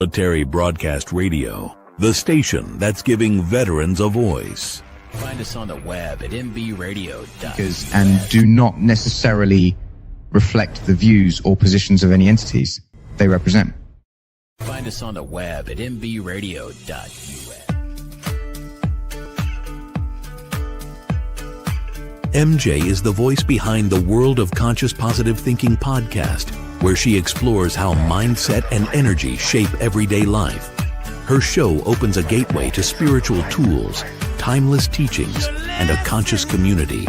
Military Broadcast Radio, the station that's giving veterans a voice. Find us on the web at mbradio.us. And do not necessarily reflect the views or positions of any entities they represent. Find us on the web at mbradio.us. MJ is the voice behind the World of Conscious Positive Thinking podcast, where she explores how mindset and energy shape everyday life. Her show opens a gateway to spiritual tools, timeless teachings, and a conscious community.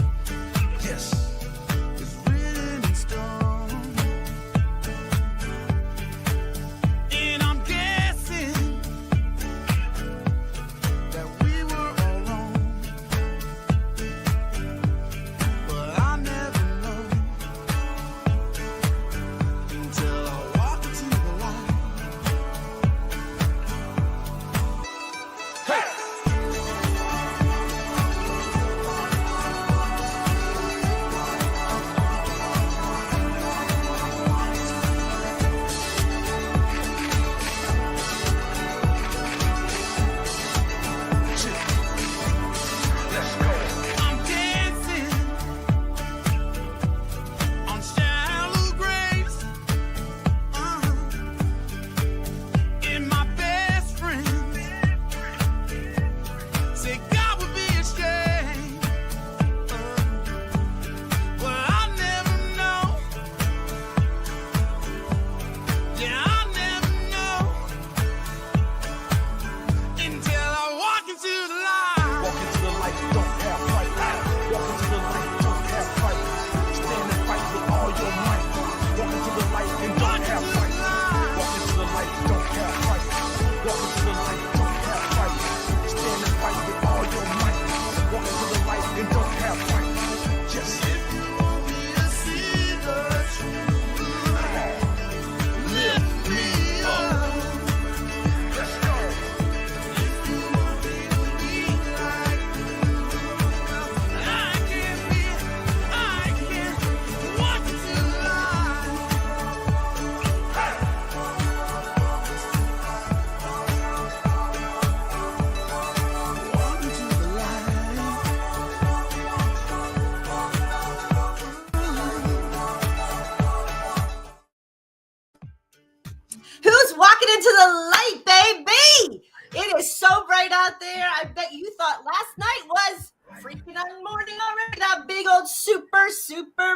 Out there, I bet you thought last night was freaking on morning already. That big old super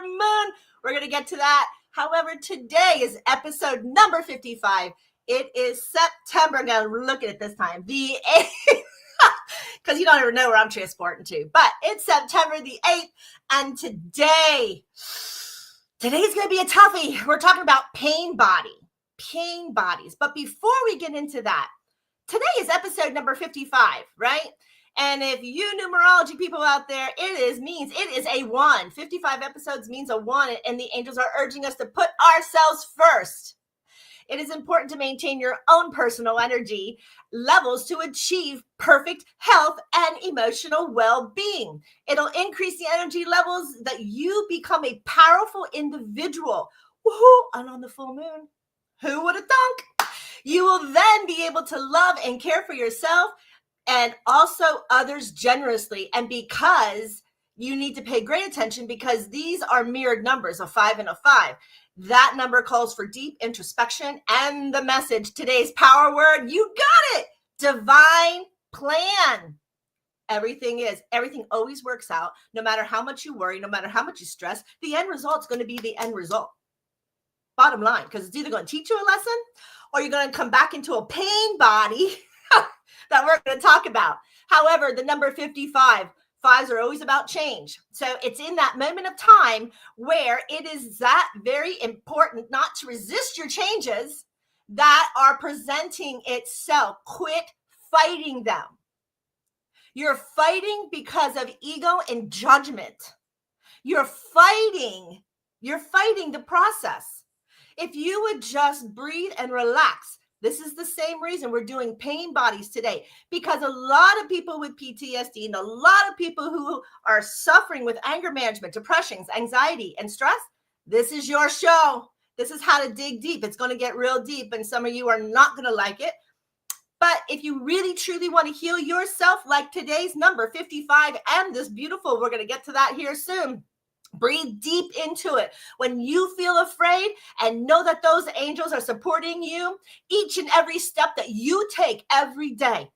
moon. We're gonna get to that. However, today is episode number 55. It is September. I'm gonna look at it this time. The 8th, because you don't ever know where I'm transporting to. But it's September the 8th, and today's gonna be a toughie. We're talking about pain bodies. But before we get into that, today is episode number 55, right? And if you numerology people out there, it is a 1. 55 episodes means a 1, and the angels are urging us to put ourselves first. It is important to maintain your own personal energy levels to achieve perfect health and emotional well-being. It'll increase the energy levels that you become a powerful individual. Woohoo! And on the full moon, who would have thunk? You will then be able to love and care for yourself and also others generously. And because you need to pay great attention, because these are mirrored numbers, a 5 and a 5. That number calls for deep introspection. And the message, today's power word, you got it, divine plan. Everything always works out. No matter how much you worry, no matter how much you stress, the end result is going to be the end result. Bottom line, because it's either going to teach you a lesson or you're going to come back into a pain body that we're going to talk about. However, the number 55, 5s are always about change. So it's in that moment of time where it is that very important not to resist your changes that are presenting itself. Quit fighting them. You're fighting because of ego and judgment. You're fighting the process. If you would just breathe and relax, this is the same reason we're doing pain bodies today, because a lot of people with PTSD and a lot of people who are suffering with anger management, depressions, anxiety, and stress, this is your show. This is how to dig deep. It's going to get real deep, and some of you are not going to like it. But if you really, truly want to heal yourself, like today's number 55 and this beautiful, we're going to get to that here soon. Breathe deep into it. When you feel afraid and know that those angels are supporting you each and every step that you take every day.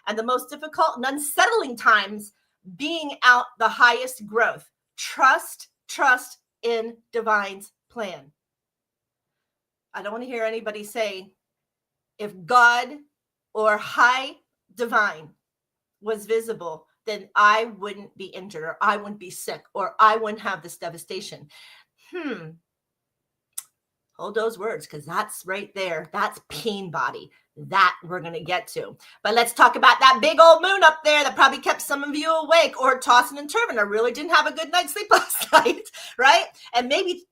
And the most difficult and unsettling times being out the highest growth. Trust in divine's plan. I don't want to hear anybody say, if God or high divine was visible, then I wouldn't be injured, or I wouldn't be sick, or I wouldn't have this devastation. Hold those words, because that's right there. That's pain body. That we're going to get to. But let's talk about that big old moon up there that probably kept some of you awake or tossing and turning, or really didn't have a good night's sleep last night, right? And maybe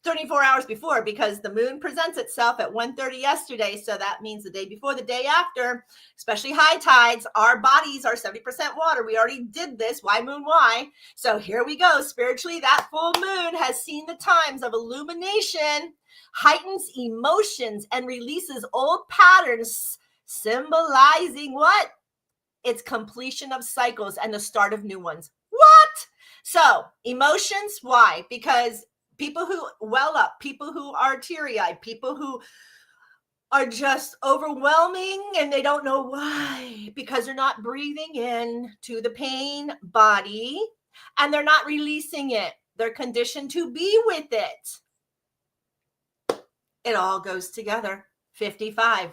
34 hours before, because the moon presents itself at 1:30 yesterday. So that means the day before, the day after, especially high tides, our bodies are 70% water. We already did this. Why moon? Why? So here we go. Spiritually, that full moon has seen the times of illumination, heightens emotions, and releases old patterns, symbolizing what? Its completion of cycles and the start of new ones. What? So emotions, why? Because people who well up, people who are teary-eyed, people who are just overwhelming and they don't know why, because they're not breathing in to the pain body and they're not releasing it. They're conditioned to be with it. It all goes together. 55,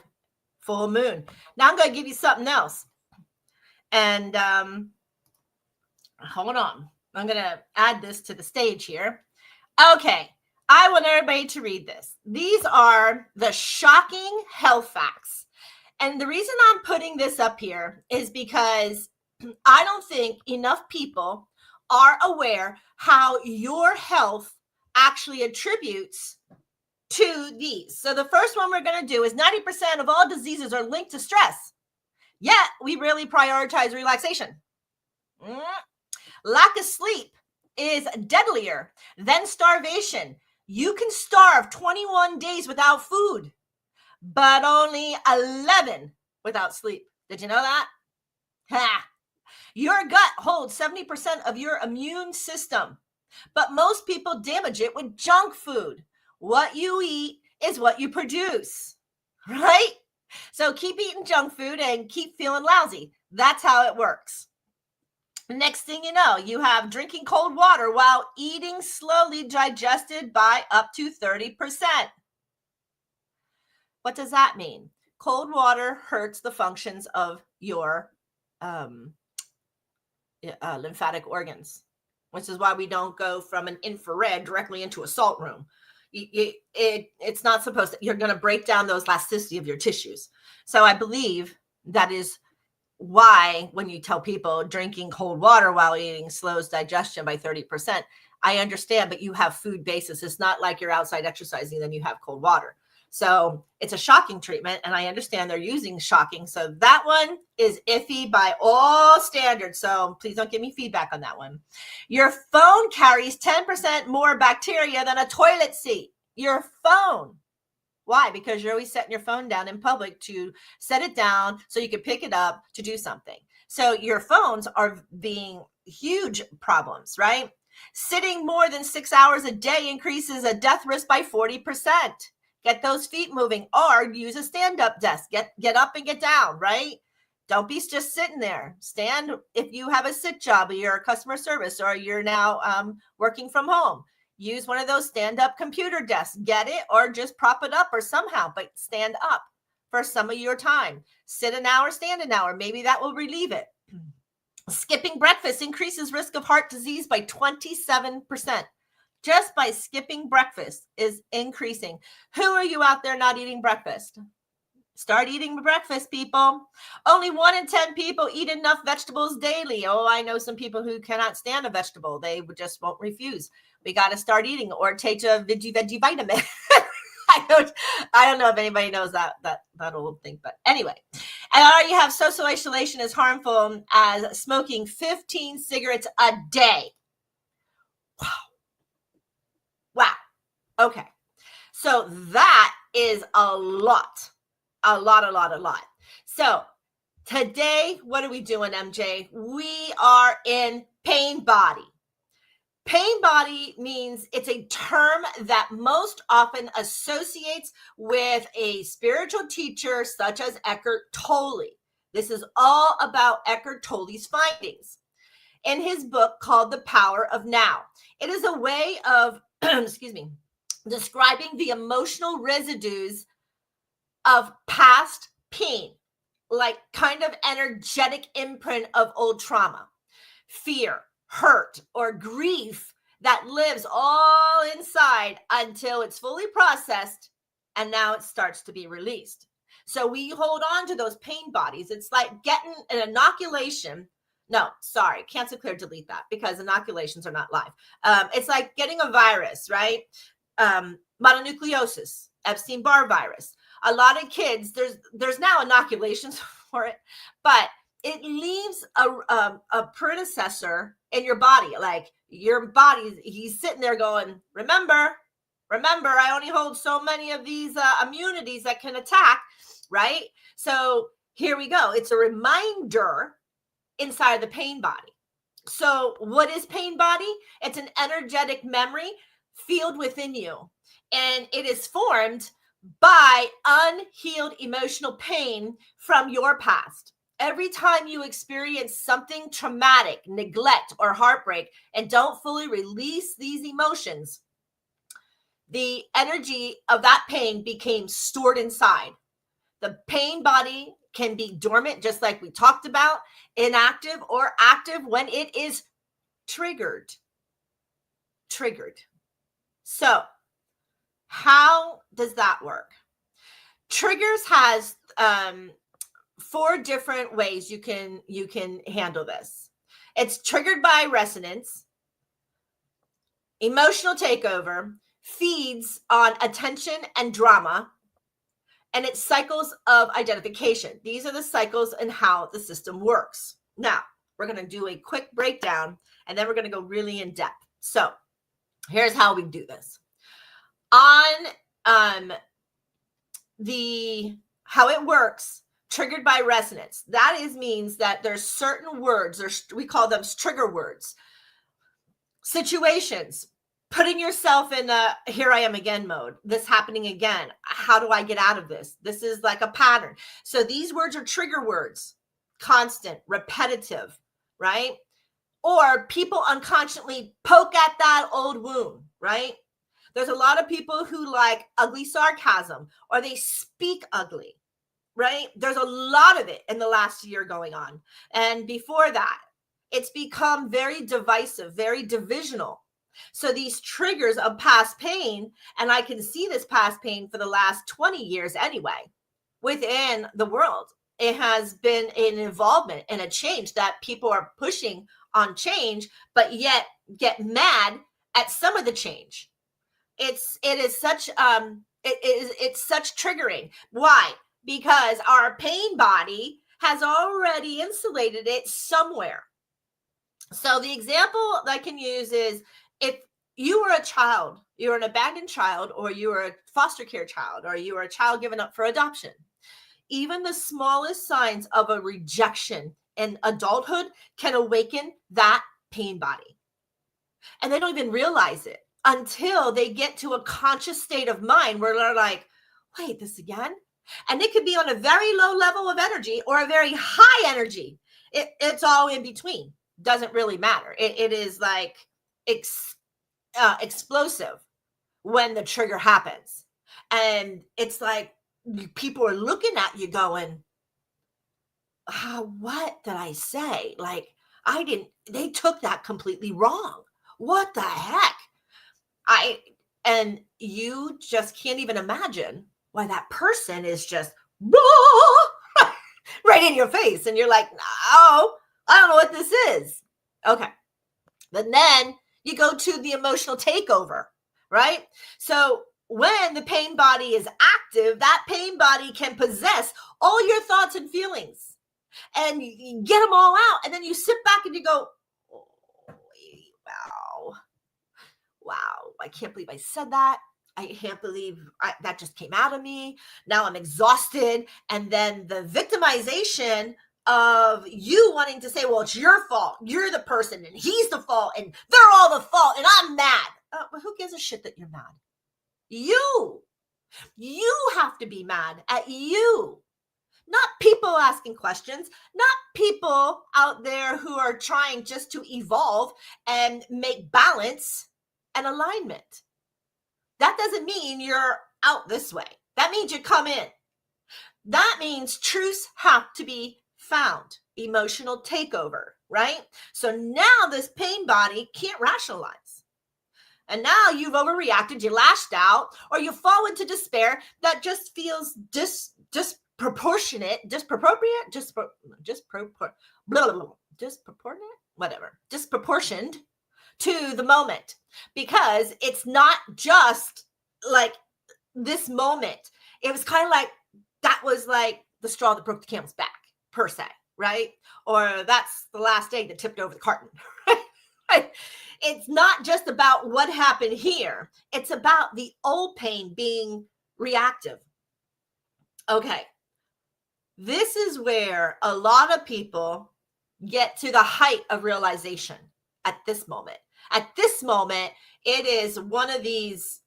full moon. Now I'm going to give you something else. And hold on. I'm going to add this to the stage here. Okay, I want everybody to read this. These are the shocking health facts. And the reason I'm putting this up here is because I don't think enough people are aware how your health actually attributes to these. So the first one we're going to do is 90% of all diseases are linked to stress. Yet we really prioritize relaxation. Lack of sleep is deadlier than starvation. You can starve 21 days without food, but only 11 without sleep. Did you know that? Ha! Your gut holds 70% of your immune system, but most people damage it with junk food. What you eat is what you produce, right? So keep eating junk food and keep feeling lousy. That's how it works. Next thing you know, you have drinking cold water while eating slowly digested by up to 30%. What does that mean? Cold water hurts the functions of your lymphatic organs, which is why we don't go from an infrared directly into a salt room. It's not supposed to. You're going to break down those elasticity of your tissues. So I believe that is why when you tell people drinking cold water while eating slows digestion by 30%, I understand, but you have food basis. It's not like you're outside exercising, then you have cold water. So it's a shocking treatment, and I understand they're using shocking. So that one is iffy by all standards. So please don't give me feedback on that one. Your phone carries 10% more bacteria than a toilet seat. Your phone. Why? Because you're always setting your phone down in public to set it down so you can pick it up to do something. So your phones are being huge problems, right? Sitting more than 6 hours a day increases a death risk by 40%. Get those feet moving, or use a stand-up desk. Get up and get down, right? Don't be just sitting there. Stand if you have a sit job or you're a customer service or you're now working from home. Use one of those stand-up computer desks. Get it or just prop it up or somehow, but stand up for some of your time. Sit an hour, stand an hour. Maybe that will relieve it. Skipping breakfast increases risk of heart disease by 27%. Just by skipping breakfast is increasing. Who are you out there not eating breakfast? Start eating breakfast, people. Only 1 in 10 people eat enough vegetables daily. Oh, I know some people who cannot stand a vegetable. They just won't refuse. We got to start eating or take a veggie vitamin. I don't know if anybody knows that old thing, but anyway. And already have social isolation is harmful as smoking 15 cigarettes a day. Wow. Okay. So that is a lot. So today, what are we doing, MJ? We are in pain body. Pain body means it's a term that most often associates with a spiritual teacher such as Eckhart Tolle. This is all about Eckhart Tolle's findings in his book called The Power of Now. It is a way of, describing the emotional residues of past pain, like kind of energetic imprint of old trauma, fear, hurt, or grief that lives all inside until it's fully processed and now it starts to be released. So we hold on to those pain bodies. It's like getting an inoculation. No, sorry, cancel, clear, delete that, because inoculations are not live. It's like getting a virus, right? Mononucleosis, Epstein-Barr virus. A lot of kids, there's now inoculations for it, but it leaves a predecessor in your body. Like your body, he's sitting there going, remember, I only hold so many of these immunities that can attack, right? So here we go. It's a reminder inside of the pain body. So what is pain body? It's an energetic memory field within you. And it is formed by unhealed emotional pain from your past. Every time you experience something traumatic, neglect, or heartbreak, and don't fully release these emotions, the energy of that pain became stored inside. The pain body can be dormant, just like we talked about, inactive or active when it is triggered. So how does that work? Triggers has 4 different ways you can handle this. It's triggered by resonance, emotional takeover, feeds on attention and drama, and it's cycles of identification. These are the cycles and how the system works. Now, we're going to do a quick breakdown, and then we're going to go really in depth. So here's how we do this. On how it works, triggered by resonance. That means that there's certain words, we call them trigger words. Situations, putting yourself in a here I am again mode. This happening again. How do I get out of this? This is like a pattern. So these words are trigger words, constant, repetitive, right? Or people unconsciously poke at that old wound, right? There's a lot of people who like ugly sarcasm, or they speak ugly, right? There's a lot of it in the last year going on. And before that, it's become very divisive, very divisional. So these triggers of past pain, and I can see this past pain for the last 20 years anyway, within the world. It has been an involvement and a change that people are pushing on change, but yet get mad at some of the change. It's such triggering. Why? Because our pain body has already insulated it somewhere. So the example that I can use is, if you were a child, you were an abandoned child, or you were a foster care child, or you were a child given up for adoption, even the smallest signs of a rejection in adulthood can awaken that pain body. And they don't even realize it until they get to a conscious state of mind where they're like, wait, this again? And it could be on a very low level of energy or a very high energy. It's all in between. Doesn't really matter. It is like explosive when the trigger happens. And it's like people are looking at you going, what did I say? Like, they took that completely wrong. What the heck? And you just can't even imagine why that person is just right in your face. And you're like, no, I don't know what this is. Okay. But then you go to the emotional takeover, right? So when the pain body is active, that pain body can possess all your thoughts and feelings, and you get them all out. And then you sit back and you go, oh, wow, I can't believe I said that. I can't believe that just came out of me. Now I'm exhausted. And then the victimization of you wanting to say, well, it's your fault. You're the person and he's the fault and they're all the fault and I'm mad. Well, who gives a shit that you're mad? You have to be mad at you. Not people asking questions, not people out there who are trying just to evolve and make balance and alignment. That doesn't mean you're out this way. That means you come in. That means truths have to be found. Emotional takeover, right? So now this pain body can't rationalize. And now you've overreacted, you lashed out, or you fall into despair that just feels disproportionate, disproportioned to the moment, because it's not just like this moment. It was kind of like that was like the straw that broke the camel's back, per se, right? Or that's the last egg that tipped over the carton, right? It's not just about what happened here. It's about the old pain being reactive. Okay. This is where a lot of people get to the height of realization at this moment. At this moment, it is one of these,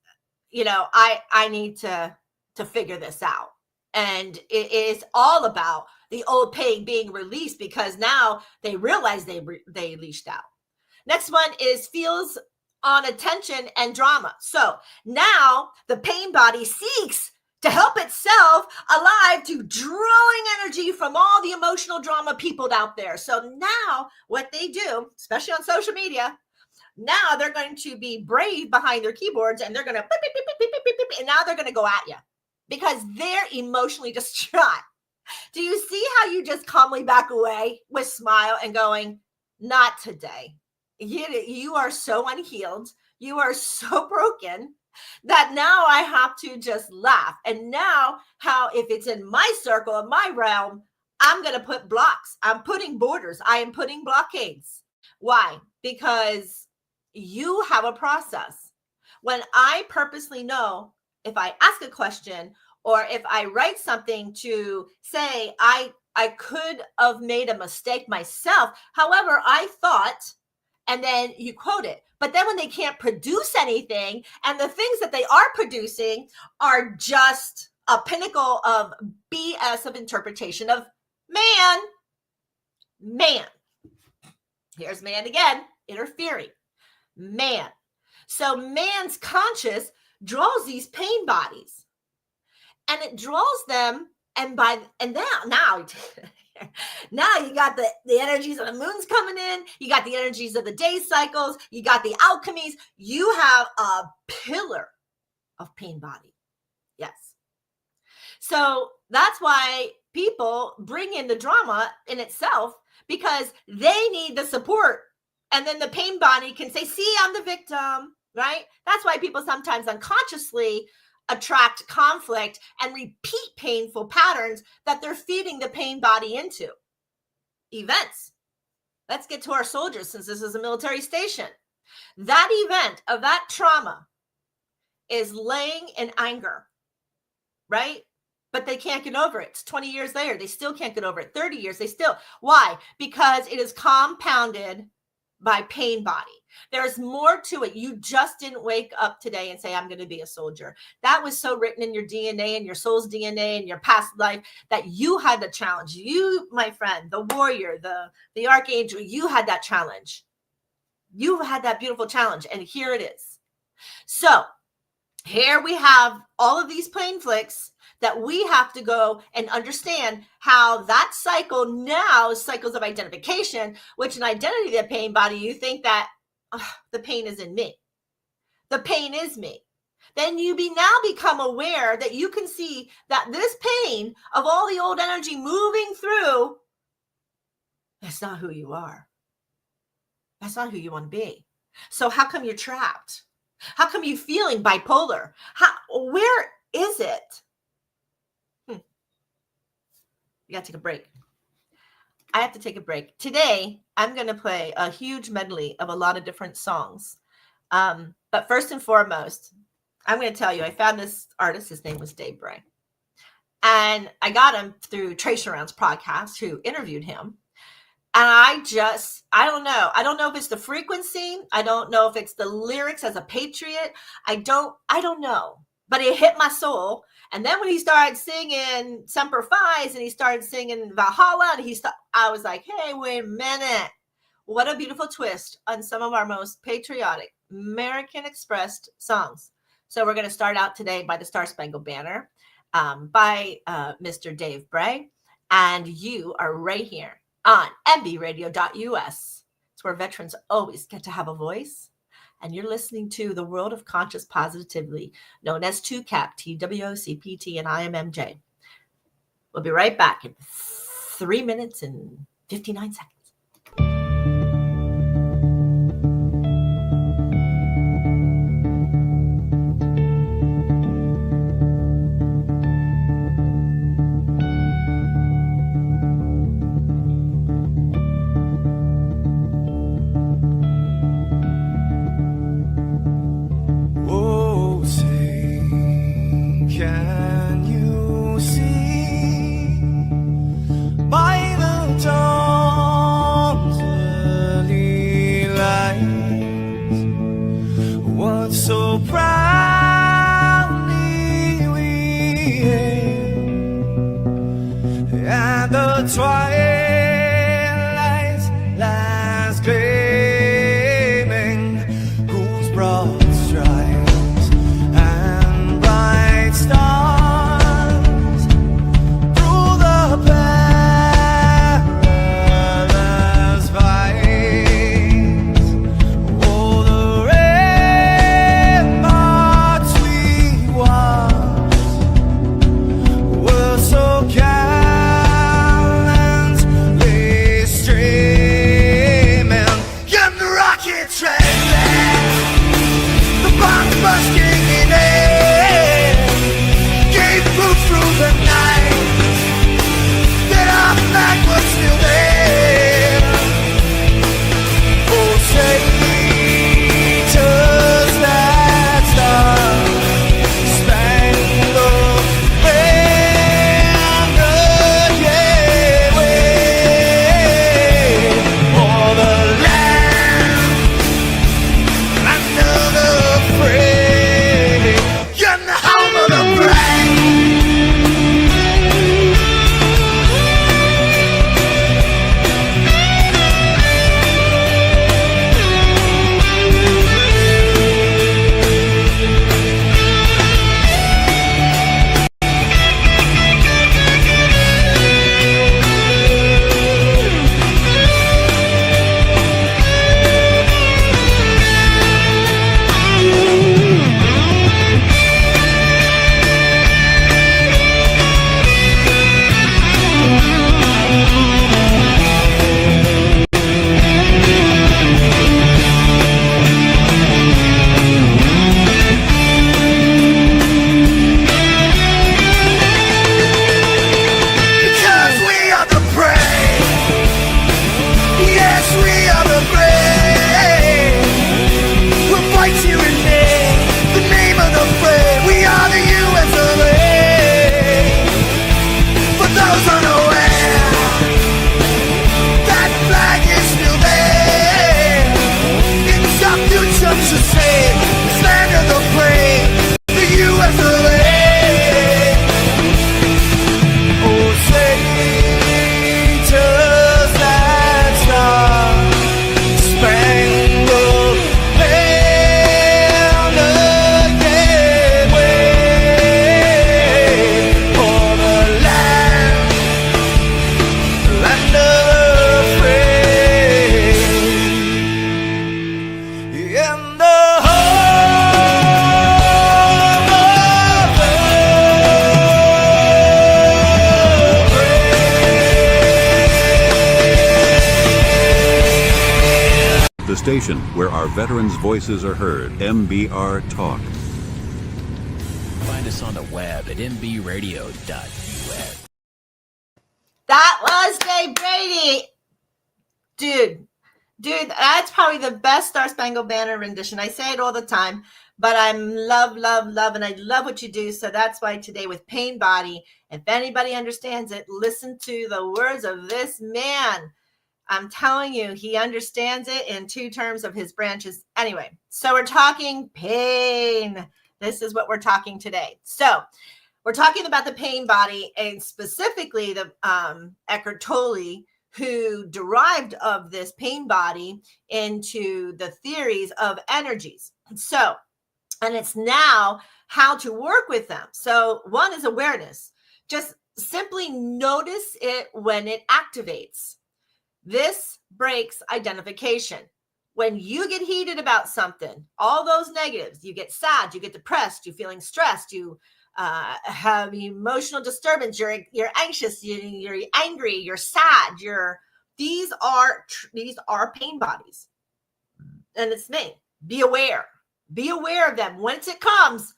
I need to figure this out. And it is all about the old pain being released because now they realize they leashed out. Next one is feels on attention and drama. So now the pain body seeks to help itself alive to drawing energy from all the emotional drama people out there. So now what they do, especially on social media, now they're going to be brave behind their keyboards and they're going to beep, beep, beep, beep, beep, beep, beep, and now they're going to go at you because they're emotionally distraught. Do you see how you just calmly back away with smile and going, not today. You are so unhealed. You are so broken that now I have to just laugh. And now if it's in my circle, in my realm, I'm going to put blocks. I'm putting borders. I am putting blockades. Why? Because you have a process. When I purposely know if I ask a question or if I write something to say, I could have made a mistake myself. However, I thought, and then you quote it. But then when they can't produce anything and the things that they are producing are just a pinnacle of BS of interpretation of man. Here's man again, interfering. Man. So man's conscious draws these pain bodies and it draws them. And now you got the energies of the moons coming in. You got the energies of the day cycles. You got the alchemies. You have a pillar of pain body. Yes. So that's why people bring in the drama in itself because they need the support. And then the pain body can say, see, I'm the victim, right? That's why people sometimes unconsciously attract conflict and repeat painful patterns that they're feeding the pain body into. Events. Let's get to our soldiers since this is a military station. That event of that trauma is laying in anger, right? But they can't get over it. It's 20 years later. They still can't get over it. 30 years, they still. Why? Because it is compounded by pain body. There's more to it. You just didn't wake up today and say, I'm going to be a soldier. That was so written in your DNA and your soul's DNA and your past life that you had the challenge. You, my friend, the warrior, the archangel, you had that challenge. You had that beautiful challenge. And here it is. So here we have all of these pain flicks that we have to go and understand how that cycle now is cycles of identification, which in identity, the pain body, you think that the pain is in me. The pain is me. Then you now become aware that you can see that this pain of all the old energy moving through, that's not who you are. That's not who you want to be. So how come you're trapped? How come you're feeling bipolar? Where is it? You got to take a break. I have to take a break. Today, I'm going to play a huge medley of a lot of different songs. But first and foremost, I'm going to tell you, I found this artist. His name was Dave Bray. And I got him through Trace Around's podcast, who interviewed him. And I don't know. I don't know if it's the frequency. I don't know if it's the lyrics as a patriot. I don't know. But it hit my soul. And then when he started singing Semper Fi's and he started singing Valhalla, and I was like, hey, wait a minute. What a beautiful twist on some of our most patriotic, American expressed songs. So we're going to start out today by the Star Spangled Banner by Mr. Dave Bray. And you are right here on mbradio.us. It's where veterans always get to have a voice. And you're listening to the World of Conscious Positivity, known as TWOCPT, TWOCPT, and I am MJ. We'll be right back in 3 minutes and 59 seconds. Station where our veterans' voices are heard. MBR Talk. Find us on the web at mbradio.us. That was Dave Brady. Dude, that's probably the best Star Spangled Banner rendition. I say it all the time, but I'm love, and I love what you do. So that's why today with Pain Body, if anybody understands it, listen to the words of this man. I'm telling you, he understands it in two terms of his branches. Anyway, so we're talking pain. This is what we're talking today. So we're talking about the pain body, and specifically the Eckhart Tolle, who derived of this pain body into the theories of energies. So, and it's now how to work with them. So one is awareness. Just simply notice it when it activates. This breaks identification. When you get heated about something, all those negatives, you get sad, you get depressed, you're feeling stressed, you have emotional disturbance, you're anxious, you're angry, you're sad, these are pain bodies. And it's me. Be aware of them. Once it comes,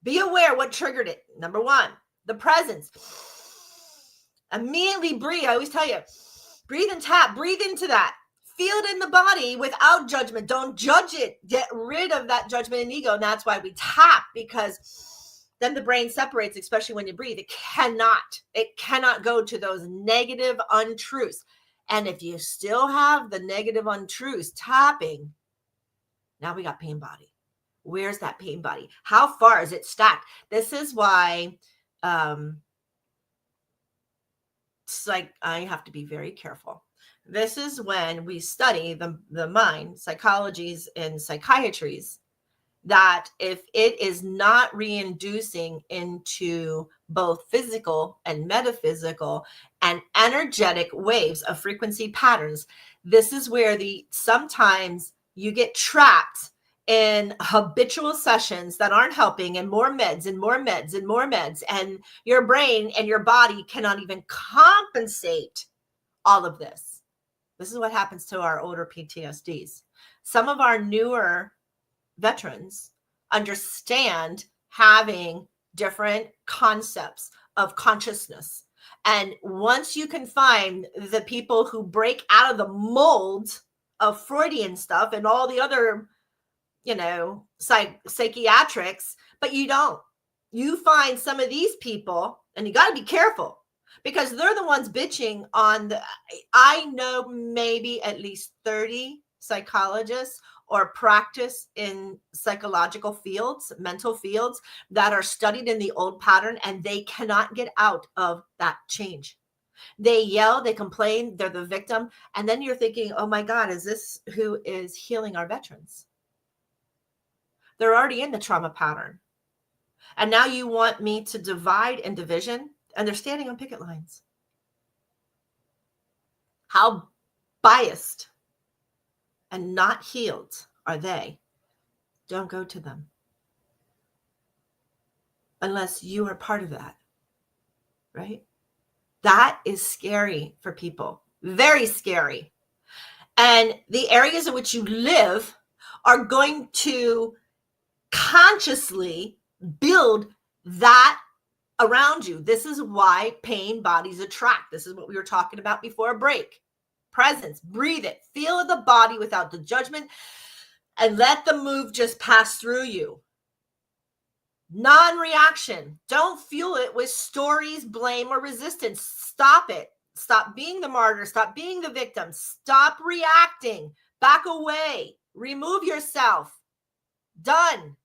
be aware what triggered it. Number one, the presence. Immediately breathe. I always tell you, breathe and tap, breathe into that. Feel it in the body without judgment. Don't judge it. Get rid of that judgment and ego. And that's why we tap, because then the brain separates, especially when you breathe. It cannot go to those negative untruths. And if you still have the negative untruths tapping, now we got pain body. Where's that pain body? How far is it stacked? This is why it's like I have to be very careful. This is when we study the mind, psychologies and psychiatries, that if it is not reinducing into both physical and metaphysical and energetic waves of frequency patterns, this is where sometimes you get trapped in habitual sessions that aren't helping, and more meds and more meds and more meds, and your brain and your body cannot even compensate all of this. This is what happens to our older PTSDs. Some of our newer veterans understand having different concepts of consciousness. And once you can find the people who break out of the mold of Freudian stuff and all the other, psychiatrics, but you find some of these people, and you got to be careful, because they're the ones bitching on I know maybe at least 30 psychologists or practice in psychological fields, mental fields, that are studied in the old pattern, and they cannot get out of that change. They yell, they complain, they're the victim. And then you're thinking, oh my God, is this who is healing our veterans? They're already in the trauma pattern. And now you want me to divide and division, and they're standing on picket lines. How biased and not healed are they? Don't go to them unless you are part of that, right? That is scary for people, very scary. And the areas in which you live are going to consciously build that around you. This is why pain bodies attract. This is what we were talking about before a break. Presence, breathe it, feel the body without the judgment, and let the move just pass through you. Non-reaction. Don't fuel it with stories, blame, or resistance. Stop it. Stop being the martyr. Stop being the victim. Stop reacting. Back away. Remove yourself. Done.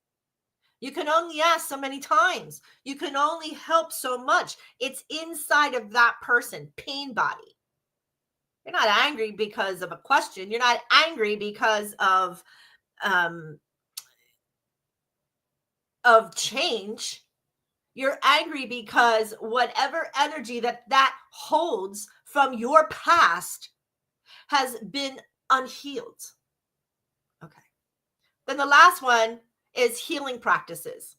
You can only ask so many times. You can only help so much. It's inside of that person, pain body. You're not angry because of a question. You're not angry because of change. You're angry because whatever energy that holds from your past has been unhealed. Okay. Then the last one is healing practices.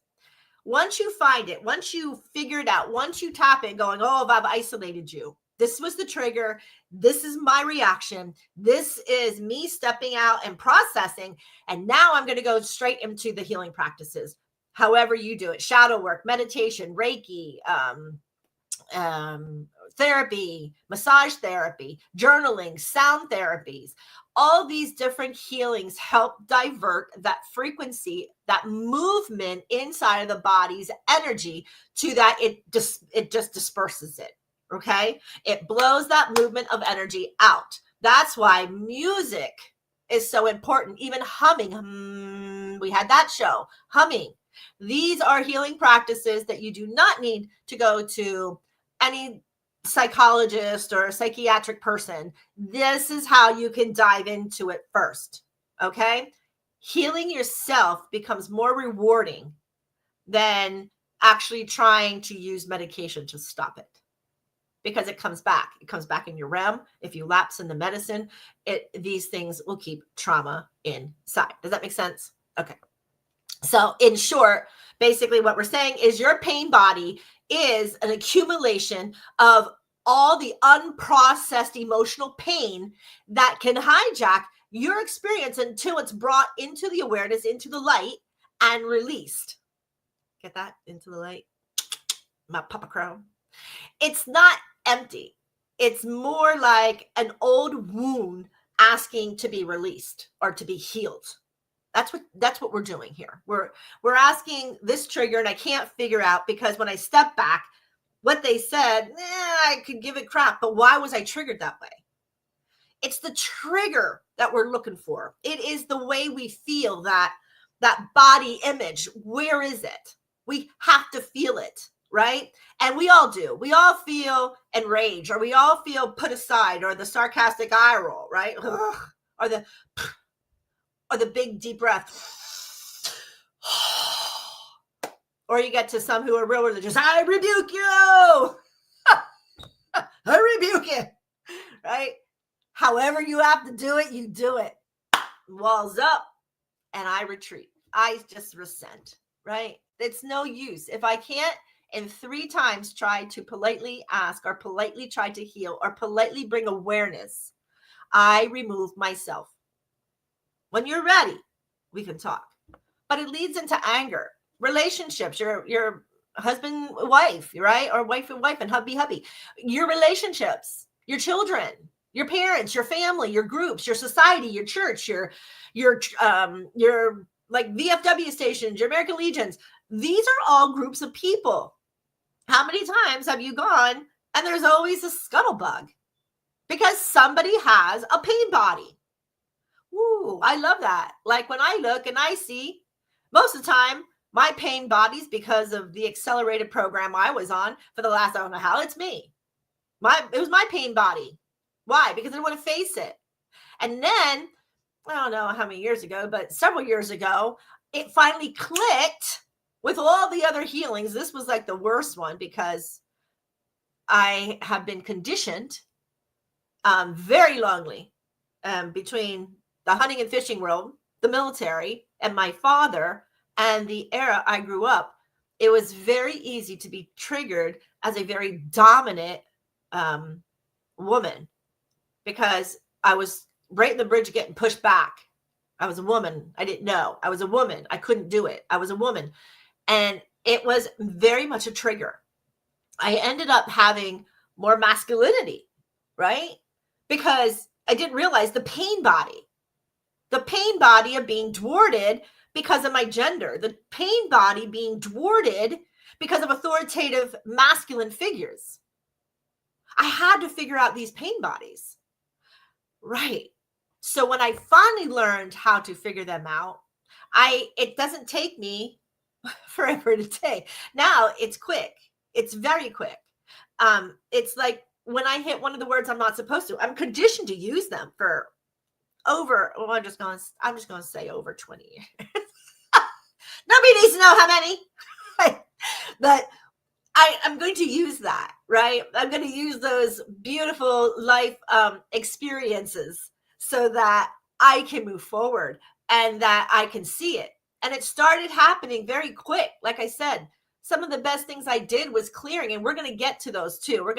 Once you find it, once you figure it out, once you tap it going, oh, I've isolated you. This was the trigger. This is my reaction. This is me stepping out and processing. And now I'm going to go straight into the healing practices. However you do it, shadow work, meditation, Reiki, therapy, massage therapy, journaling, sound therapies. All these different healings help divert that frequency, that movement inside of the body's energy to that it just disperses it. Okay. It blows that movement of energy out. That's why music is so important. Even humming. We had that show, humming. These are healing practices that you do not need to go to any psychologist or psychiatric person. This is how you can dive into it first. Okay. Healing yourself becomes more rewarding than actually trying to use medication to stop it, because it comes back. It comes back in your realm. If you lapse in the medicine, these things will keep trauma inside. Does that make sense? Okay. So in short, basically what we're saying is your pain body is an accumulation of all the unprocessed emotional pain that can hijack your experience until it's brought into the awareness, into the light, and released. Get that? Into the light? My Papa Crow. It's not empty. It's more like an old wound asking to be released or to be healed. That's what we're doing here. We're asking this trigger, and I can't figure out, because when I step back, what they said, I could give it crap, but why was I triggered that way? It's the trigger that we're looking for. It is the way we feel, that body image. Where is it? We have to feel it, right? And we all do. We all feel enraged, or we all feel put aside, or the sarcastic eye roll, right? Or the big deep breath. Or you get to some who are real religious. I rebuke you. I rebuke you. Right? However you have to do it, you do it. Walls up, and I retreat. I just resent, right? It's no use. If I can't in 3 times try to politely ask, or politely try to heal, or politely bring awareness, I remove myself. When you're ready, we can talk. But it leads into anger, relationships, your husband, wife, right? Or wife and hubby. Your relationships, your children, your parents, your family, your groups, your society, your church, your like VFW stations, your American Legions. These are all groups of people. How many times have you gone and there's always a scuttlebug? Because somebody has a pain body. Ooh, I love that. Like when I look and I see, most of the time, my pain bodies, because of the accelerated program I was on for the last, I don't know how, it's me. It was my pain body. Why? Because I didn't want to face it. And then, I don't know how many years ago, but several years ago, it finally clicked with all the other healings. This was like the worst one, because I have been conditioned very longly between the hunting and fishing world, the military, and my father, and the era I grew up. It was very easy to be triggered as a very dominant woman, because I was right in the bridge getting pushed back. I was a woman. I didn't know. I was a woman. I couldn't do it. I was a woman. And it was very much a trigger. I ended up having more masculinity, right? Because I didn't realize the pain body of being thwarted because of my gender, the pain body being thwarted because of authoritative masculine figures. I had to figure out these pain bodies. Right. So when I finally learned how to figure them out, it doesn't take me forever to take. Now it's quick. It's very quick. It's like when I hit one of the words I'm not supposed to, I'm conditioned to use them for over, well, I'm just going to say over 20 years. Nobody needs to know how many, but I'm going to use that, right? I'm going to use those beautiful life experiences so that I can move forward and that I can see it. And it started happening very quick. Like I said, some of the best things I did was clearing, and we're going to get to those too.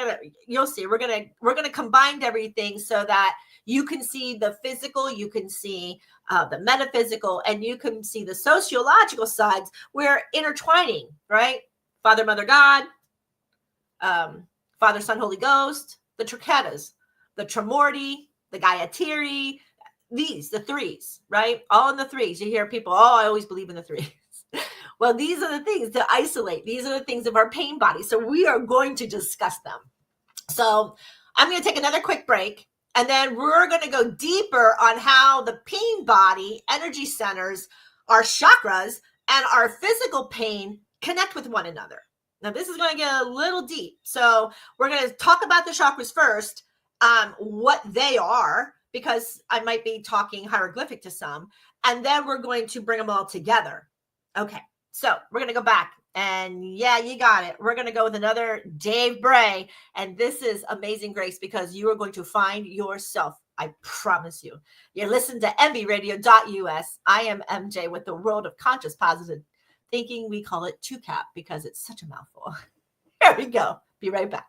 You'll see, we're going to combine everything so that you can see the physical, you can see the metaphysical, and you can see the sociological sides. We're intertwining, right? Father, Mother, God, Father, Son, Holy Ghost, the triquettas, the trimorti, the gayatri, the threes, right? All in the threes. You hear people, oh, I always believe in the threes. Well, these are the things to isolate. These are the things of our pain body. So we are going to discuss them. So I'm going to take another quick break, and then we're going to go deeper on how the pain body, energy centers, our chakras, and our physical pain connect with one another. Now, this is going to get a little deep. So we're going to talk about the chakras first, what they are, because I might be talking hieroglyphic to some, and then we're going to bring them all together. Okay, so we're going to go back. And yeah, you got it. We're going to go with another Dave Bray. And this is Amazing Grace, because you are going to find yourself. I promise you. You're listening to mbradio.us. I am MJ with the world of conscious positive thinking. We call it TWOCPT because it's such a mouthful. Here we go. Be right back.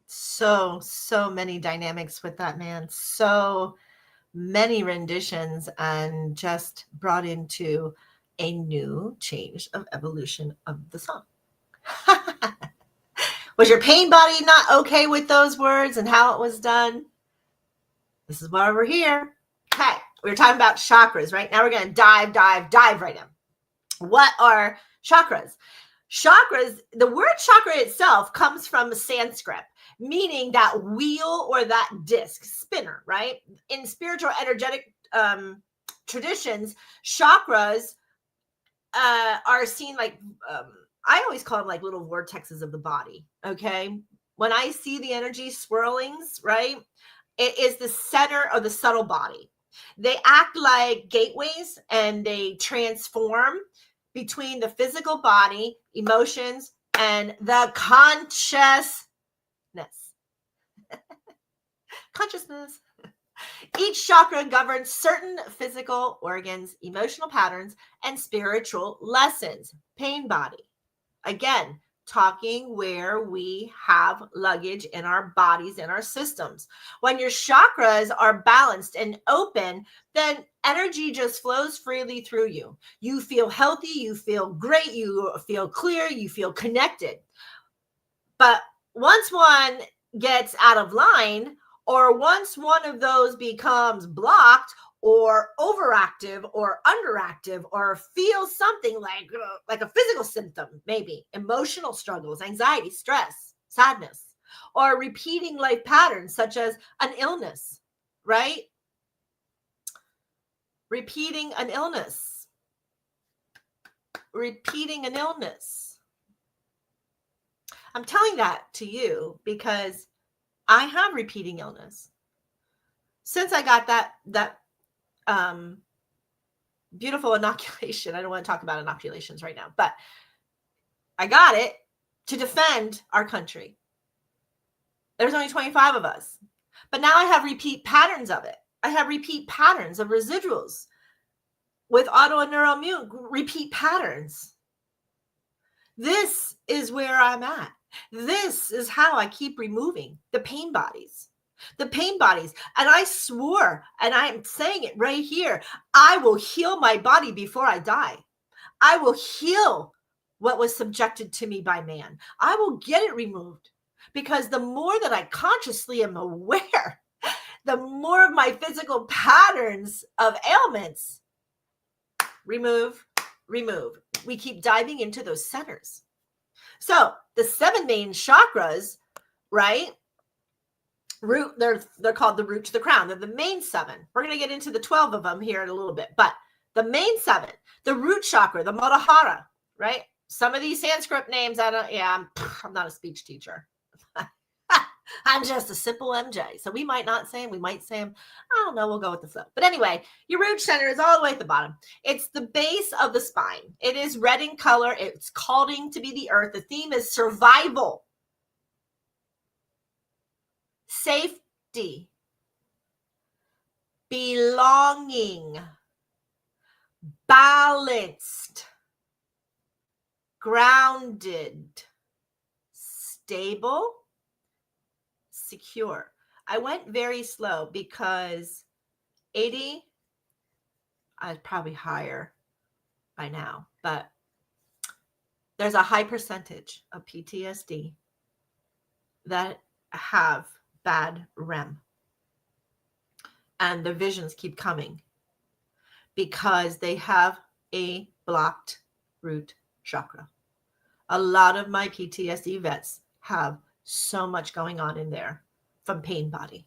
So many dynamics with that man. So many renditions, and just brought into a new change of evolution of the song. Was your pain body not okay with those words and how it was done? This is why we're here. Okay, we were talking about chakras, right? Now we're going to dive right in. What are chakras? Chakras, the word chakra itself comes from Sanskrit, meaning that wheel or that disc, spinner, right? In spiritual energetic traditions, chakras are seen like, I always call them like little vortexes of the body, okay? When I see the energy swirlings, right, it is the center of the subtle body. They act like gateways, and they transform between the physical body, emotions, and the consciousness. Consciousness. Each chakra governs certain physical organs, emotional patterns, and spiritual lessons. Pain body. Again, talking where we have luggage in our bodies, in our systems. When your chakras are balanced and open, then energy just flows freely through you. You feel healthy, you feel great, you feel clear, you feel connected. But once one gets out of line, or once one of those becomes blocked or overactive or underactive, or feels something like a physical symptom, maybe emotional struggles, anxiety, stress, sadness, or repeating life patterns such as an illness, right? Repeating an illness. I'm telling that to you because I have repeating illness. Since I got that beautiful inoculation. I don't want to talk about inoculations right now, but I got it to defend our country. There's only 25 of us, but now I have repeat patterns of it. I have repeat patterns of residuals with auto and neuroimmune, repeat patterns. This is where I'm at. This is how I keep removing the pain bodies. The pain bodies. And I swore, and I'm saying it right here, I will heal my body before I die. I will heal what was subjected to me by man. I will get it removed, because the more that I consciously am aware, the more of my physical patterns of ailments remove. We keep diving into those centers. So the 7 main chakras, right? Root, they're called the root to the crown. They're the main 7. We're going to get into the 12 of them here in a little bit, but the main 7, the root chakra, the Muladhara, right? Some of these Sanskrit names, I'm not a speech teacher. I'm just a simple MJ. So we might not say them, we might say them. I don't know, we'll go with the flow. But anyway, your root center is all the way at the bottom. It's the base of the spine. It is red in color. It's calling to be the earth. The theme is survival, safety, belonging, balanced, grounded, stable, secure. I went very slow because 80, I was probably higher by now, but there's a high percentage of PTSD that have bad REM. And the visions keep coming because they have a blocked root chakra. A lot of my PTSD vets have so much going on in there from pain body,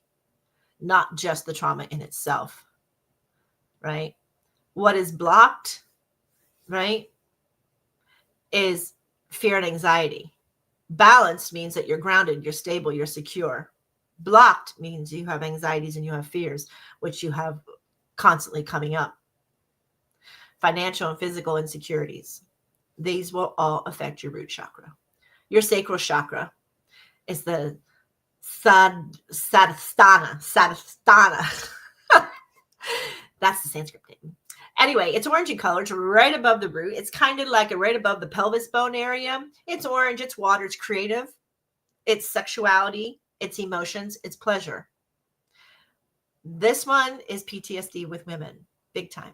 not just the trauma in itself, right? What is blocked, right, is fear and anxiety. Balanced means that you're grounded, you're stable, you're secure. Blocked means you have anxieties and you have fears, which you have constantly coming up. Financial and physical insecurities. These will all affect your root chakra. Your sacral chakra is the Sadhisthana. That's the Sanskrit name. Anyway, it's orange in color. It's right above the root. It's kind of like right above the pelvis bone area. It's orange. It's water. It's creative. It's sexuality. it's emotions, it's pleasure. This one is PTSD with women, big time.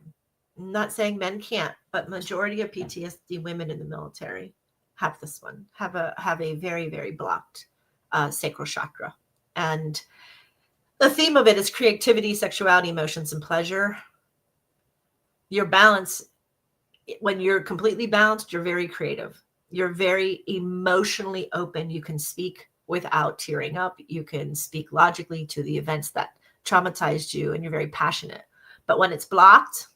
I'm not saying men can't, but majority of PTSD women in the military have this one, have a very, very blocked sacral chakra. And the theme of it is creativity, sexuality, emotions, and pleasure. Your balance, when you're completely balanced, you're very creative. You're very emotionally open. You can speak without tearing up. You can speak logically to the events that traumatized you, and you're very passionate. But when it's blocked,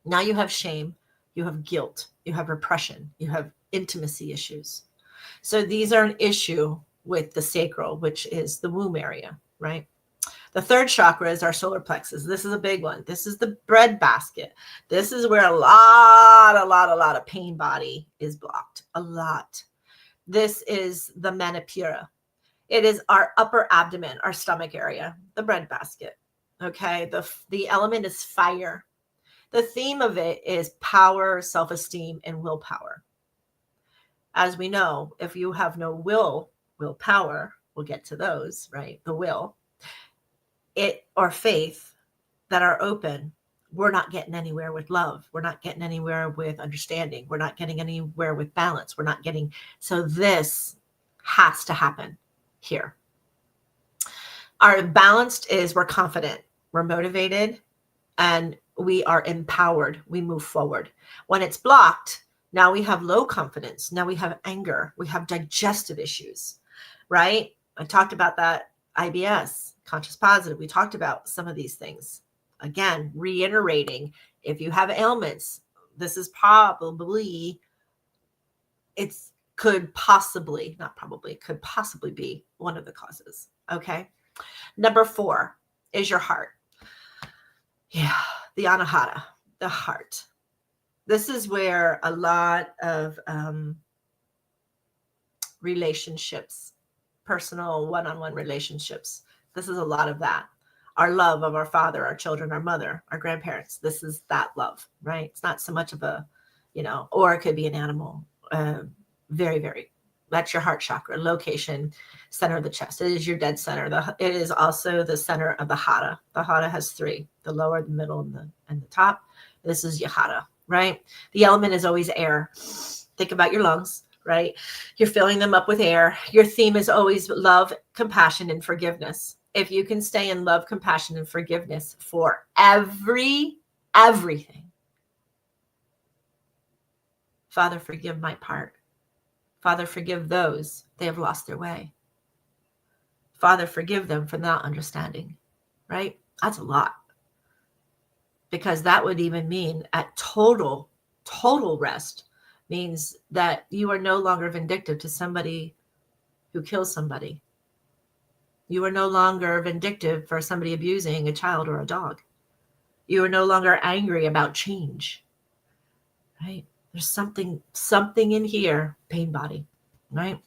now you have shame, you have guilt, you have repression, you have intimacy issues. So these are an issue with the sacral, which is the womb area, right? The third chakra is our solar plexus. This is a big one. This is the breadbasket. This is where a lot of pain body is blocked. A lot. This is the manipura. It is our upper abdomen, our stomach area, the breadbasket. Okay. The element is fire. The theme of it is power, self-esteem, and willpower. As we know, if you have no willpower, we'll get to those, right? The will, it or faith that are open, we're not getting anywhere with love. We're not getting anywhere with understanding. We're not getting anywhere with balance. So this has to happen here. Our balanced is we're confident, we're motivated, and we are empowered. We move forward. When it's blocked, now we have low confidence. Now we have anger. We have digestive issues, right? I talked about that IBS, conscious positive. We talked about some of these things. Again, reiterating, if you have ailments, this is could possibly be one of the causes. Okay. Number 4 is your heart. Yeah. The anahata, the heart. This is where a lot of relationships, personal one-on-one relationships, this is a lot of that. Our love of our father, our children, our mother, our grandparents. This is that love, right? It's not so much of a, or it could be an animal. Very, very, that's your heart chakra, location, center of the chest. It is your dead center. It is also the center of the hata. The hata has 3, the lower, the middle, and the top. This is your hata, right? The element is always air. Think about your lungs, right? You're filling them up with air. Your theme is always love, compassion, and forgiveness. If you can stay in love, compassion, and forgiveness for everything. Father, forgive my part. Father, forgive those. They have lost their way. Father, forgive them for not understanding, right? That's a lot. Because that would even mean at total rest means that you are no longer vindictive to somebody who kills somebody. You are no longer vindictive for somebody abusing a child or a dog. You are no longer angry about change, right? There's something in here, pain body, right?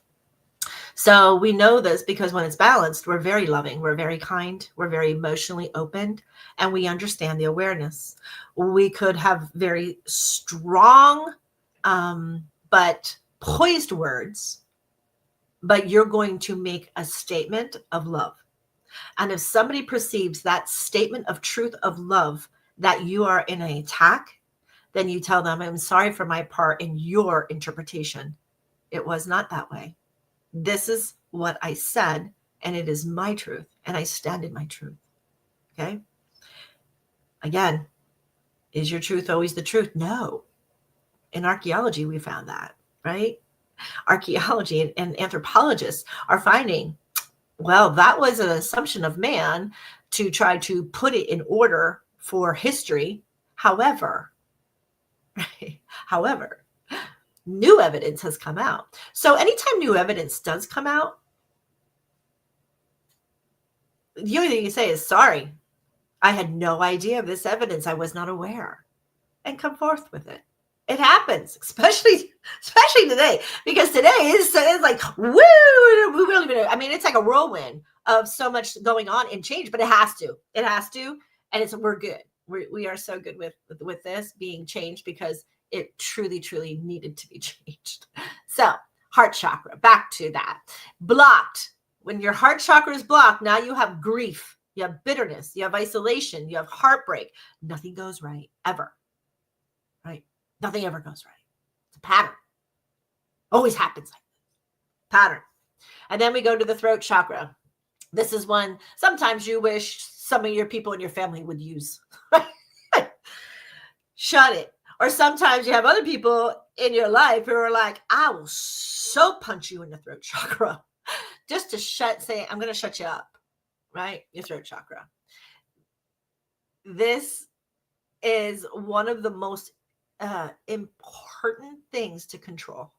So we know this because when it's balanced, we're very loving, we're very kind, we're very emotionally open, and we understand the awareness. We could have very strong, but poised words, but you're going to make a statement of love. And if somebody perceives that statement of truth of love that you are in an attack, then you tell them, I'm sorry for my part in your interpretation. It was not that way. This is what I said, and it is my truth, and I stand in my truth. Okay? Again, is your truth always the truth? No. In archaeology, we found that, right? Archaeology and anthropologists are finding, well, that was an assumption of man to try to put it in order for history. However, new evidence has come out. So anytime new evidence does come out, the only thing you say is, sorry, I had no idea of this evidence. I was not aware. And come forth with it. It happens, especially today, because today is like, woo, we really, it's like a whirlwind of so much going on and change, but it has to, and we're good. We are so good with this being changed because it truly, truly needed to be changed. So heart chakra, back to that. Blocked When your heart chakra is blocked, now you have grief, you have bitterness, you have isolation, you have heartbreak. Nothing goes right, ever. Right? Nothing ever goes right. It's a pattern. Always happens like this. Pattern. And then we go to the throat chakra. This is one sometimes you wish some of your people in your family would use. Shut it. Or sometimes you have other people in your life who are like, I will so punch you in the throat chakra. Just to say, I'm going to shut you up, right? Your throat chakra. This is one of the most important things to control.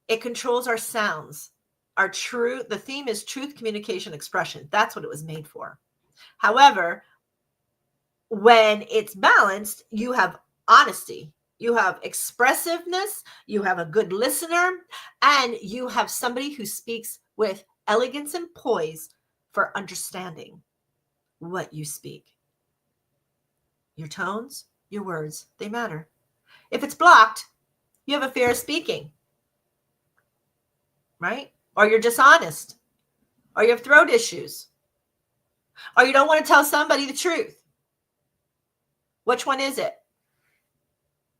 It controls our sounds. The theme is truth, communication, expression. That's what it was made for. However, when it's balanced, you have honesty, you have expressiveness, you have a good listener, and you have somebody who speaks with elegance and poise for understanding what you speak. Your tones, your words, they matter. If it's blocked, you have a fear of speaking, right? Or you're dishonest, or you have throat issues, or you don't want to tell somebody the truth. Which one is it?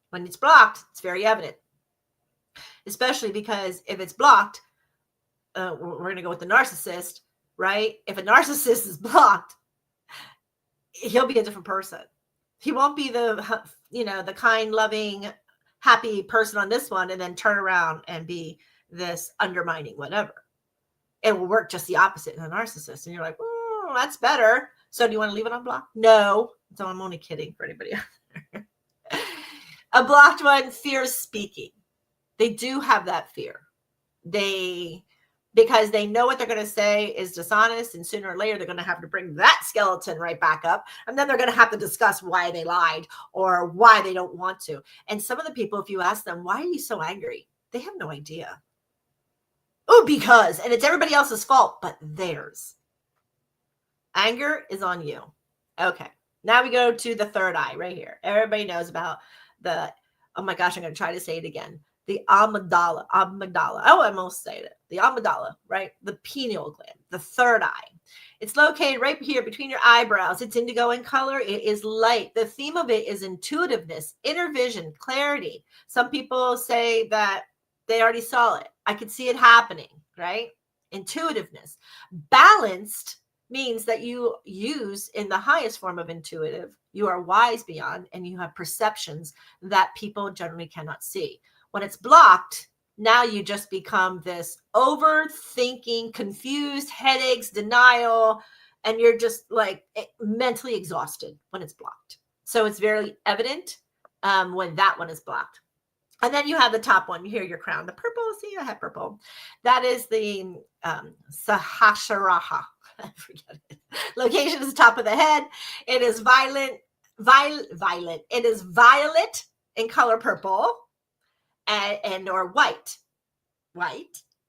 When it's blocked, it's very evident. Especially because if it's blocked, we're going to go with the narcissist, right? If a narcissist is blocked, he'll be a different person. He won't be the kind, loving, happy person on this one and then turn around and be this undermining whatever. It will work just the opposite in a narcissist. And you're like, oh, that's better. So do you want to leave it on block? No. So I'm only kidding for anybody out there. A blocked one fears speaking. They do have that fear. Because they know what they're going to say is dishonest, and sooner or later they're going to have to bring that skeleton right back up, and then they're going to have to discuss why they lied or why they don't want to. And some of the people, if you ask them, why are you so angry? They have no idea. Oh, because, and it's everybody else's fault, but theirs. Anger is on you. Okay. Now we go to the third eye right here. Everybody knows about oh my gosh, I'm going to try to say it again. The amygdala. Oh, I almost said it. The amygdala, right? The pineal gland, the third eye. It's located right here between your eyebrows. It's indigo in color. It is light. The theme of it is intuitiveness, inner vision, clarity. Some people say that they already saw it. I could see it happening, right? Intuitiveness. Balanced means that you use in the highest form of intuitive. You are wise beyond, and you have perceptions that people generally cannot see. When it's blocked, now you just become this overthinking, confused, headaches, denial, and you're just like mentally exhausted when it's blocked. So it's very evident when that one is blocked. And then you have the top one. You hear your crown, the purple. See, I have purple. That is the Sahasrara. I forget it. Location is the top of the head. It is violet. It is violet in color, purple. And or white,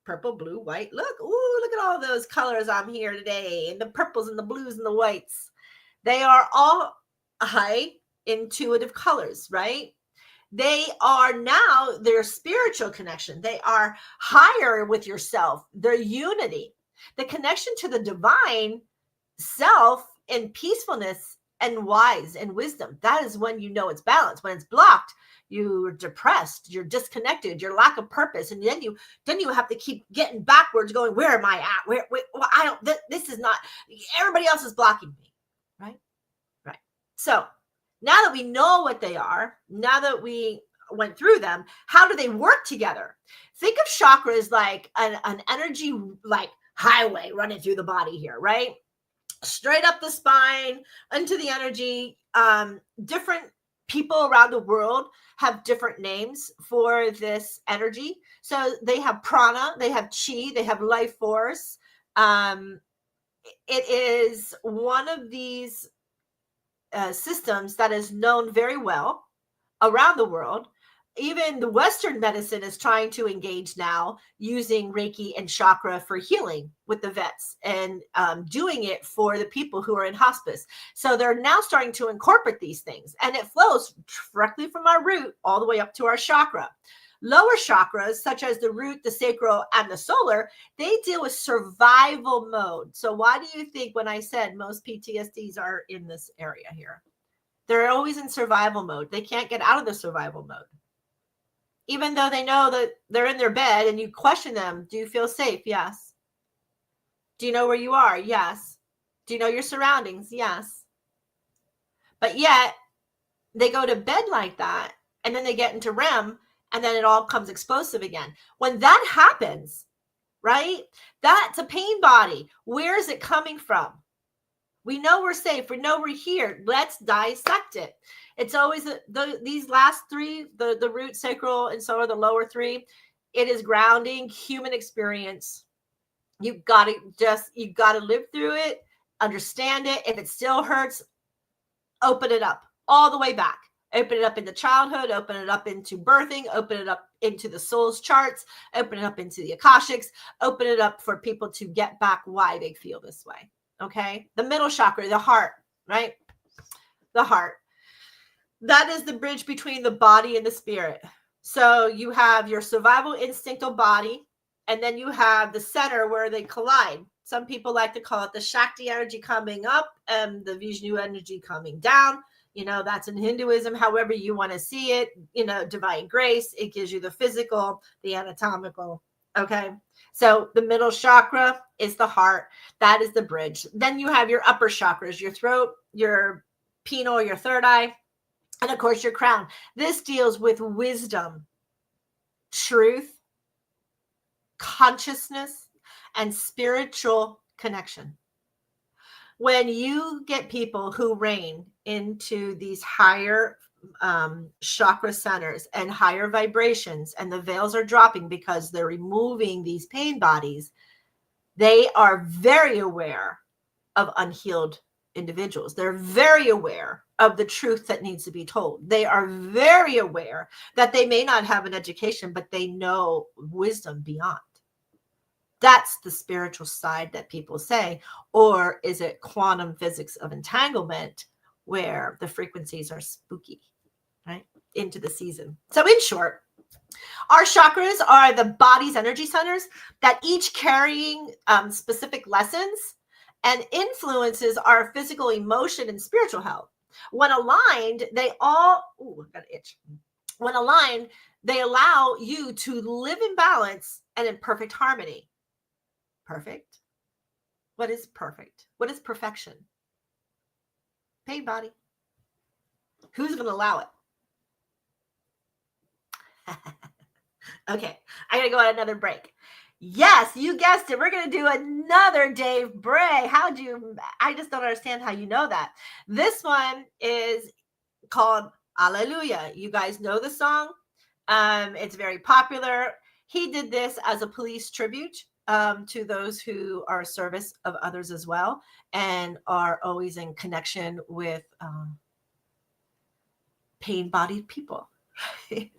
purple, blue, white. Look at all those colors I'm here today, and the purples and the blues and the whites. They are all high intuitive colors, right? They are now their spiritual connection. They are higher with yourself, their unity, the connection to the divine self in peacefulness and wise and wisdom. That is when you know it's balanced. When it's blocked, you're depressed, you're disconnected, your lack of purpose. And then you have to keep getting backwards going, where am I at? Where I don't, this is not, everybody else is blocking me. Right. So now that we know what they are, now that we went through them, how do they work together? Think of chakras like an energy, like highway running through the body here, right? Straight up the spine, into the energy. Different people around the world have different names for this energy. So they have prana, they have chi, they have life force. It is one of these systems that is known very well around the world. Even the Western medicine is trying to engage now using Reiki and chakra for healing with the vets and doing it for the people who are in hospice. So they're now starting to incorporate these things, and it flows directly from our root all the way up to our chakra. Lower chakras, such as the root, the sacral, and the solar, they deal with survival mode. So why do you think when I said most PTSDs are in this area here? They're always in survival mode. They can't get out of the survival mode. Even though they know that they're in their bed and you question them, do you feel safe? Yes. Do you know where you are? Yes. Do you know your surroundings? Yes. But yet they go to bed like that and then they get into REM and then it all comes explosive again. When that happens, right? That's a pain body. Where is it coming from? We know we're safe. We know we're here. Let's dissect it. It's always these last three, the root, sacral, and solar, the lower three. It is grounding, human experience. You've got to live through it, understand it. If it still hurts, open it up all the way back. Open it up into childhood, open it up into birthing, open it up into the soul's charts, open it up into the Akashics, open it up for people to get back why they feel this way. Okay. The middle chakra, the heart, right? The heart. That is the bridge between the body and the spirit. So you have your survival instinctual body, and then you have the center where they collide. Some people like to call it the Shakti energy coming up and the Vishnu energy coming down. You know, that's in Hinduism, however you want to see it, you know, divine grace. It gives you the physical, the anatomical. Okay. So the middle chakra is the heart. That is the bridge. Then you have your upper chakras, your throat, your pineal, your third eye, and of course your crown. This deals with wisdom, truth, consciousness, and spiritual connection. When you get people who reign into these higher chakra centers and higher vibrations, and the veils are dropping because they're removing these pain bodies, they are very aware of unhealed individuals. They're very aware of the truth that needs to be told. They are very aware that they may not have an education, but they know wisdom beyond. That's the spiritual side that people say. Or is it quantum physics of entanglement where the frequencies are spooky, right? Into the season. So in short, our chakras are the body's energy centers that each carrying specific lessons and influences our physical, emotion, and spiritual health. When aligned, they all, I've got an itch. When aligned, they allow you to live in balance and in perfect harmony. Perfect. What is perfect? What is perfection? Pain body. Who's going to allow it? Okay, I got to go on another break. Yes, you guessed it. We're going to do another Dave Bray. I just don't understand how you know that. This one is called Alleluia. You guys know the song. It's very popular. He did this as a police tribute to those who are service of others as well and are always in connection with pain-bodied people.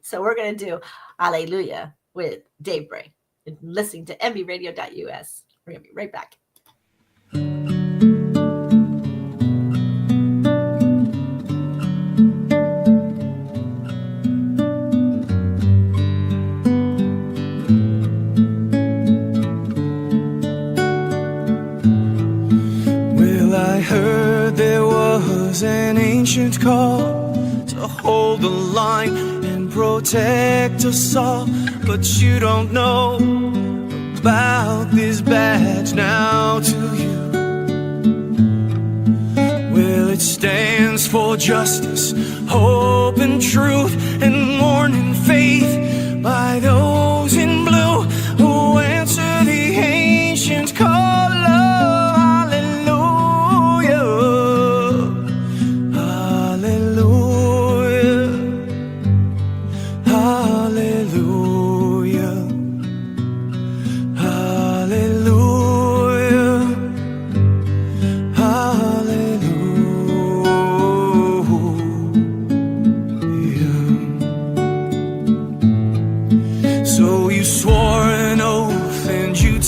So we're going to do Alleluia with Dave Bray and listening to mbradio.us. We're going to be right back. I heard there was an ancient call to hold the line and protect us all, but you don't know about this badge now, do you? Well, it stands for justice, hope, and truth, and mourning faith by those in blue who answer the ancient call.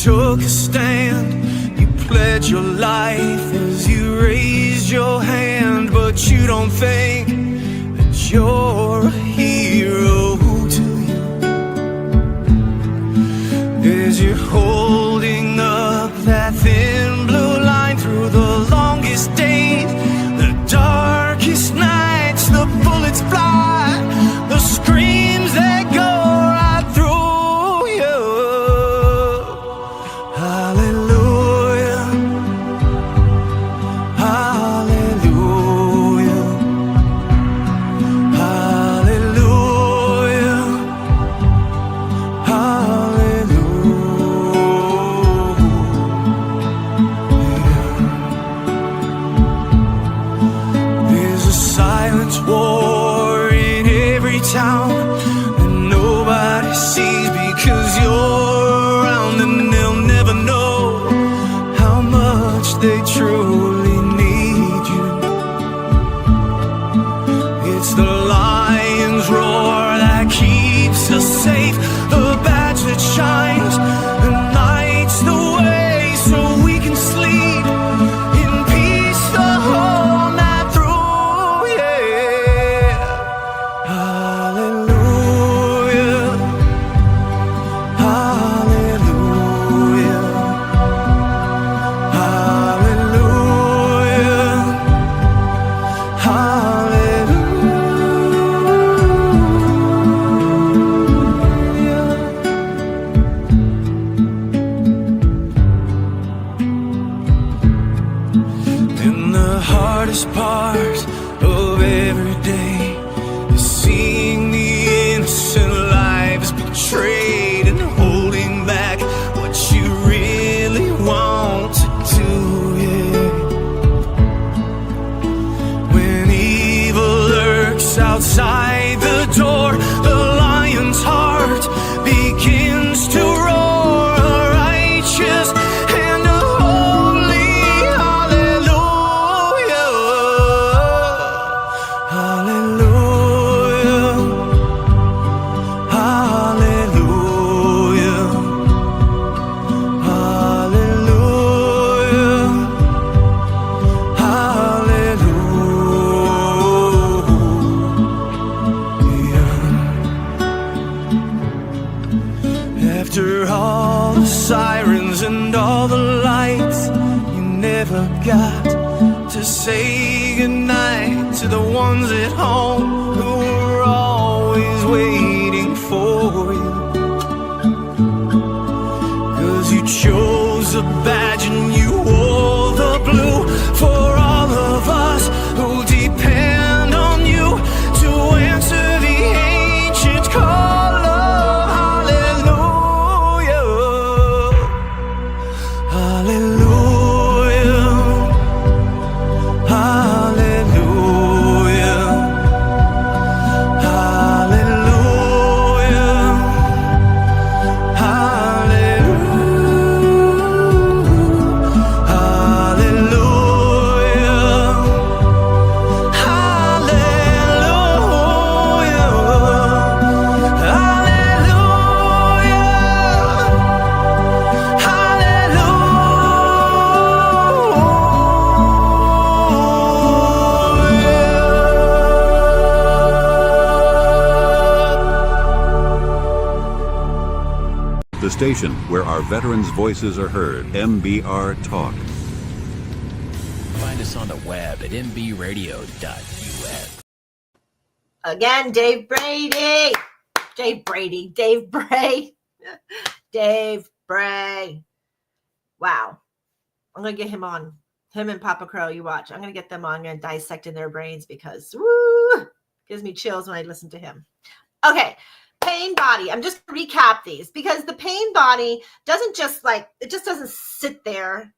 Took a stand, you pledged your life as you raised your hand, but you don't think that you're a hero, do you? hardest part of every day is seeing the innocent lives betrayed and holding back what you really want to do, yeah. When evil lurks outside the door, the lion's heart begins to roar, righteous and holy. Hallelujah, hallelujah, hallelujah, hallelujah, hallelujah. After all the sirens and all the lights, you never got to say goodnight to the ones at home who were always waiting for you. 'Cause you chose a badge and you wore the blue for all of us who depend on you to answer the ancient call of hallelujah, hallelujah, hallelujah, hallelujah, The station where our veterans' voices are heard. MBR Talk. Find us on the web at mbradio.us. Again, Dave Brady. Dave Bray. Dave Bray. Wow. I'm going to get him on. Him and Papa Crow, you watch. I'm going to get them on. I'm going to dissect in their brains because, woo, gives me chills when I listen to him. Okay. Pain body. I'm just going to recap these because the pain body doesn't just it just doesn't sit there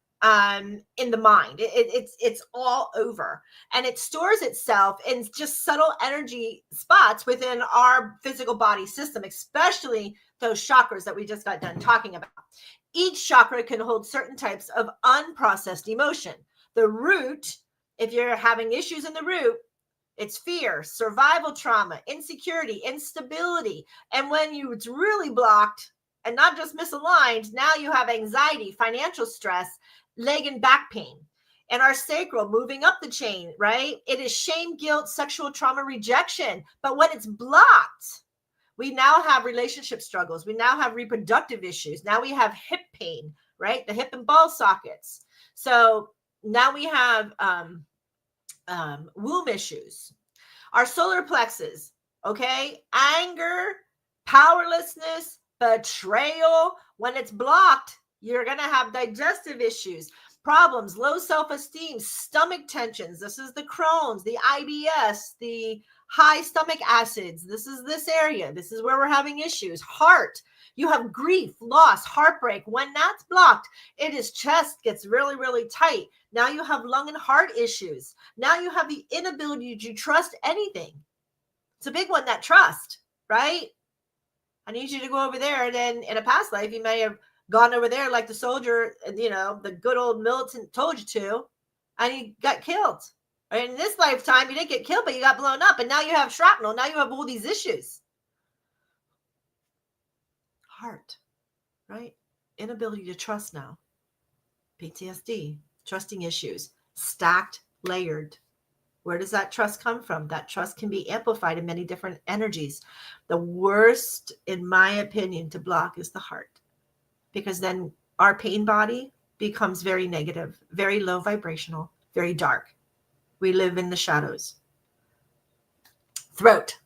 in the mind. It's all over, and it stores itself in just subtle energy spots within our physical body system, especially those chakras that we just got done talking about. Each chakra can hold certain types of unprocessed emotion. The root, if you're having issues in the root, it's fear, survival trauma, insecurity, instability. And when it's really blocked and not just misaligned, now you have anxiety, financial stress, leg and back pain. And our sacral moving up the chain, right? It is shame, guilt, sexual trauma, rejection. But when it's blocked, we now have relationship struggles. We now have reproductive issues. Now we have hip pain, right? The hip and ball sockets. So now we have womb issues. Our solar plexus, okay? Anger, powerlessness, betrayal. When it's blocked, you're going to have digestive issues, problems, low self-esteem, stomach tensions. This is the Crohn's, the IBS, the high stomach acids. This is this area. This is where we're having issues. Heart. You have grief, loss, heartbreak. When that's blocked, chest gets really, really tight. Now you have lung and heart issues. Now you have the inability to trust anything. It's a big one, that trust, right? I need you to go over there. And then in a past life, you may have gone over there like the soldier, the good old militant told you to, and you got killed. Right? In this lifetime, you didn't get killed, but you got blown up. And now you have shrapnel. Now you have all these issues. Heart, right? Inability to trust now. PTSD, trusting issues, stacked, layered. Where does that trust come from? That trust can be amplified in many different energies. The worst, in my opinion, to block is the heart, because then our pain body becomes very negative, very low vibrational, very dark. We live in the shadows. Throat.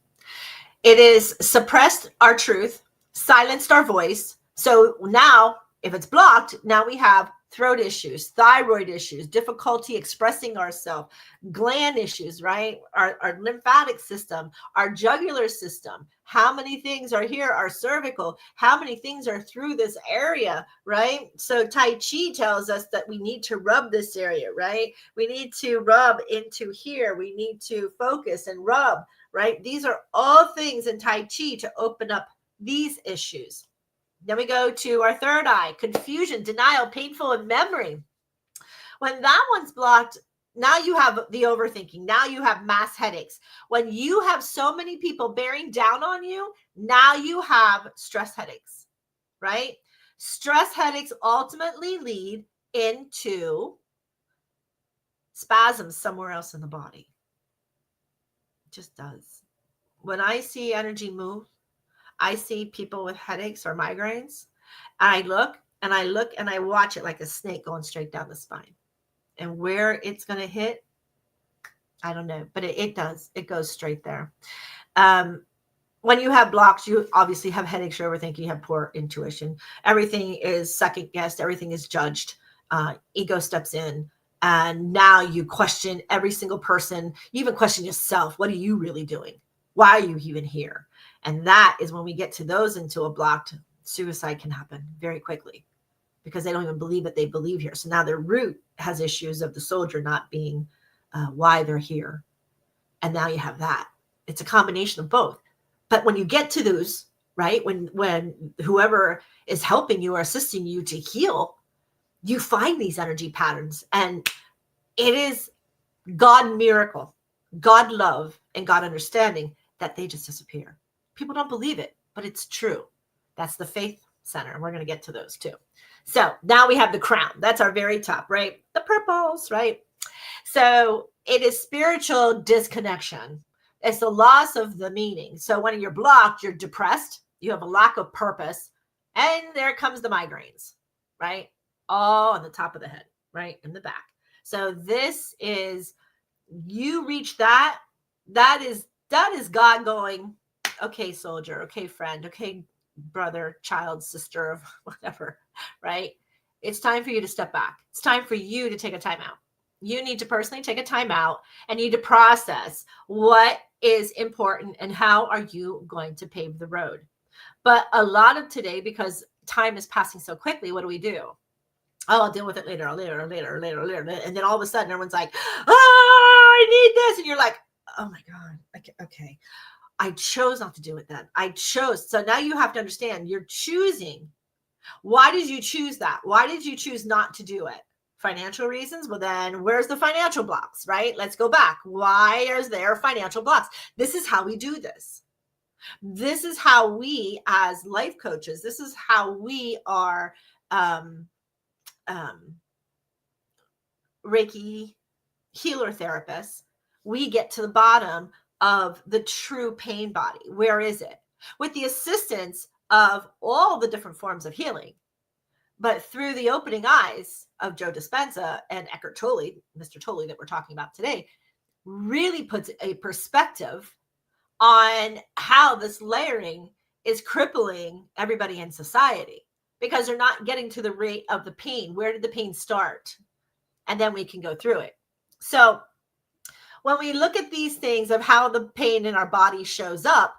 It is suppressed our truth, silenced our voice. So now, if it's blocked, now we have throat issues, thyroid issues, difficulty expressing ourselves, gland issues, right? Our lymphatic system, our jugular system. How many things are here? Our cervical. How many things are through this area, right? So Tai Chi tells us that we need to rub this area, right? We need to rub into here. We need to focus and rub, right? These are all things in Tai Chi to open up these issues. Then we go to our third eye, confusion, denial, painful, and memory. When that one's blocked, now you have the overthinking. Now you have mass headaches. When you have so many people bearing down on you, now you have stress headaches, right? Stress headaches ultimately lead into spasms somewhere else in the body. It just does. When I see energy move, I see people with headaches or migraines. I look and I watch it like a snake going straight down the spine. And where it's going to hit, I don't know, but it does. It goes straight there. When you have blocks, you obviously have headaches, you're overthinking, you have poor intuition. Everything is second guessed. Everything is judged. Ego steps in. And now you question every single person. You even question yourself. What are you really doing? Why are you even here? And that is when we get to those into a blocked, suicide can happen very quickly because they don't even believe that they believe here. So now their root has issues of the soldier not being why they're here. And now you have that. It's a combination of both. But when you get to those, right, when whoever is helping you or assisting you to heal, you find these energy patterns. And it is God miracle, God love, and God understanding that they just disappear. People don't believe it, but it's true. That's the faith center. And we're going to get to those too. So now we have the crown. That's our very top, right? The purples, right? So it is spiritual disconnection. It's the loss of the meaning. So when you're blocked, you're depressed, you have a lack of purpose, and there comes the migraines, right? All on the top of the head, right? In the back. So this is, you reach that is God going, okay, soldier, okay, friend, okay, brother, child, sister, whatever, right? It's time for you to step back. It's time for you to take a time out. You need to personally take a time out and need to process what is important and how are you going to pave the road. But a lot of today, because time is passing so quickly, what do? Oh, I'll deal with it later. And then all of a sudden everyone's like, oh, I need this. And you're like, oh my God. Okay. I chose not to do it then. I chose. So now you have to understand you're choosing. Why did you choose that? Why did you choose not to do it? Financial reasons? Well, then where's the financial blocks, right? Let's go back. Why is there financial blocks? This is how we do this. This is how we, as life coaches, this is how we are Reiki healer therapists. We get to the bottom of the true pain body. Where is it? With the assistance of all the different forms of healing, but through the opening eyes of Joe Dispenza and Eckhart Tolle, Mr. Tolle that we're talking about today, really puts a perspective on how this layering is crippling everybody in society because they're not getting to the rate of the pain. Where did the pain start? And then we can go through it. So when we look at these things of how the pain in our body shows up,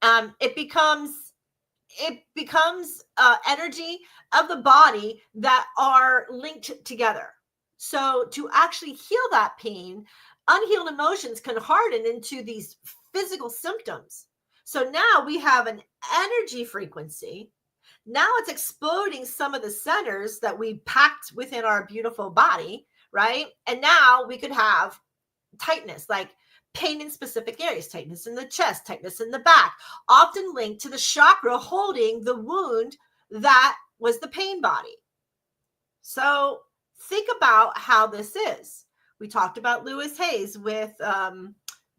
it becomes energy of the body that are linked together. So to actually heal that pain, unhealed emotions can harden into these physical symptoms. So now we have an energy frequency. Now it's exploding some of the centers that we packed within our beautiful body, right? And now we could have tightness, like pain in specific areas, tightness in the chest, tightness in the back, often linked to the chakra holding the wound that was the pain body. So think about how this is. We talked about Lewis Hayes with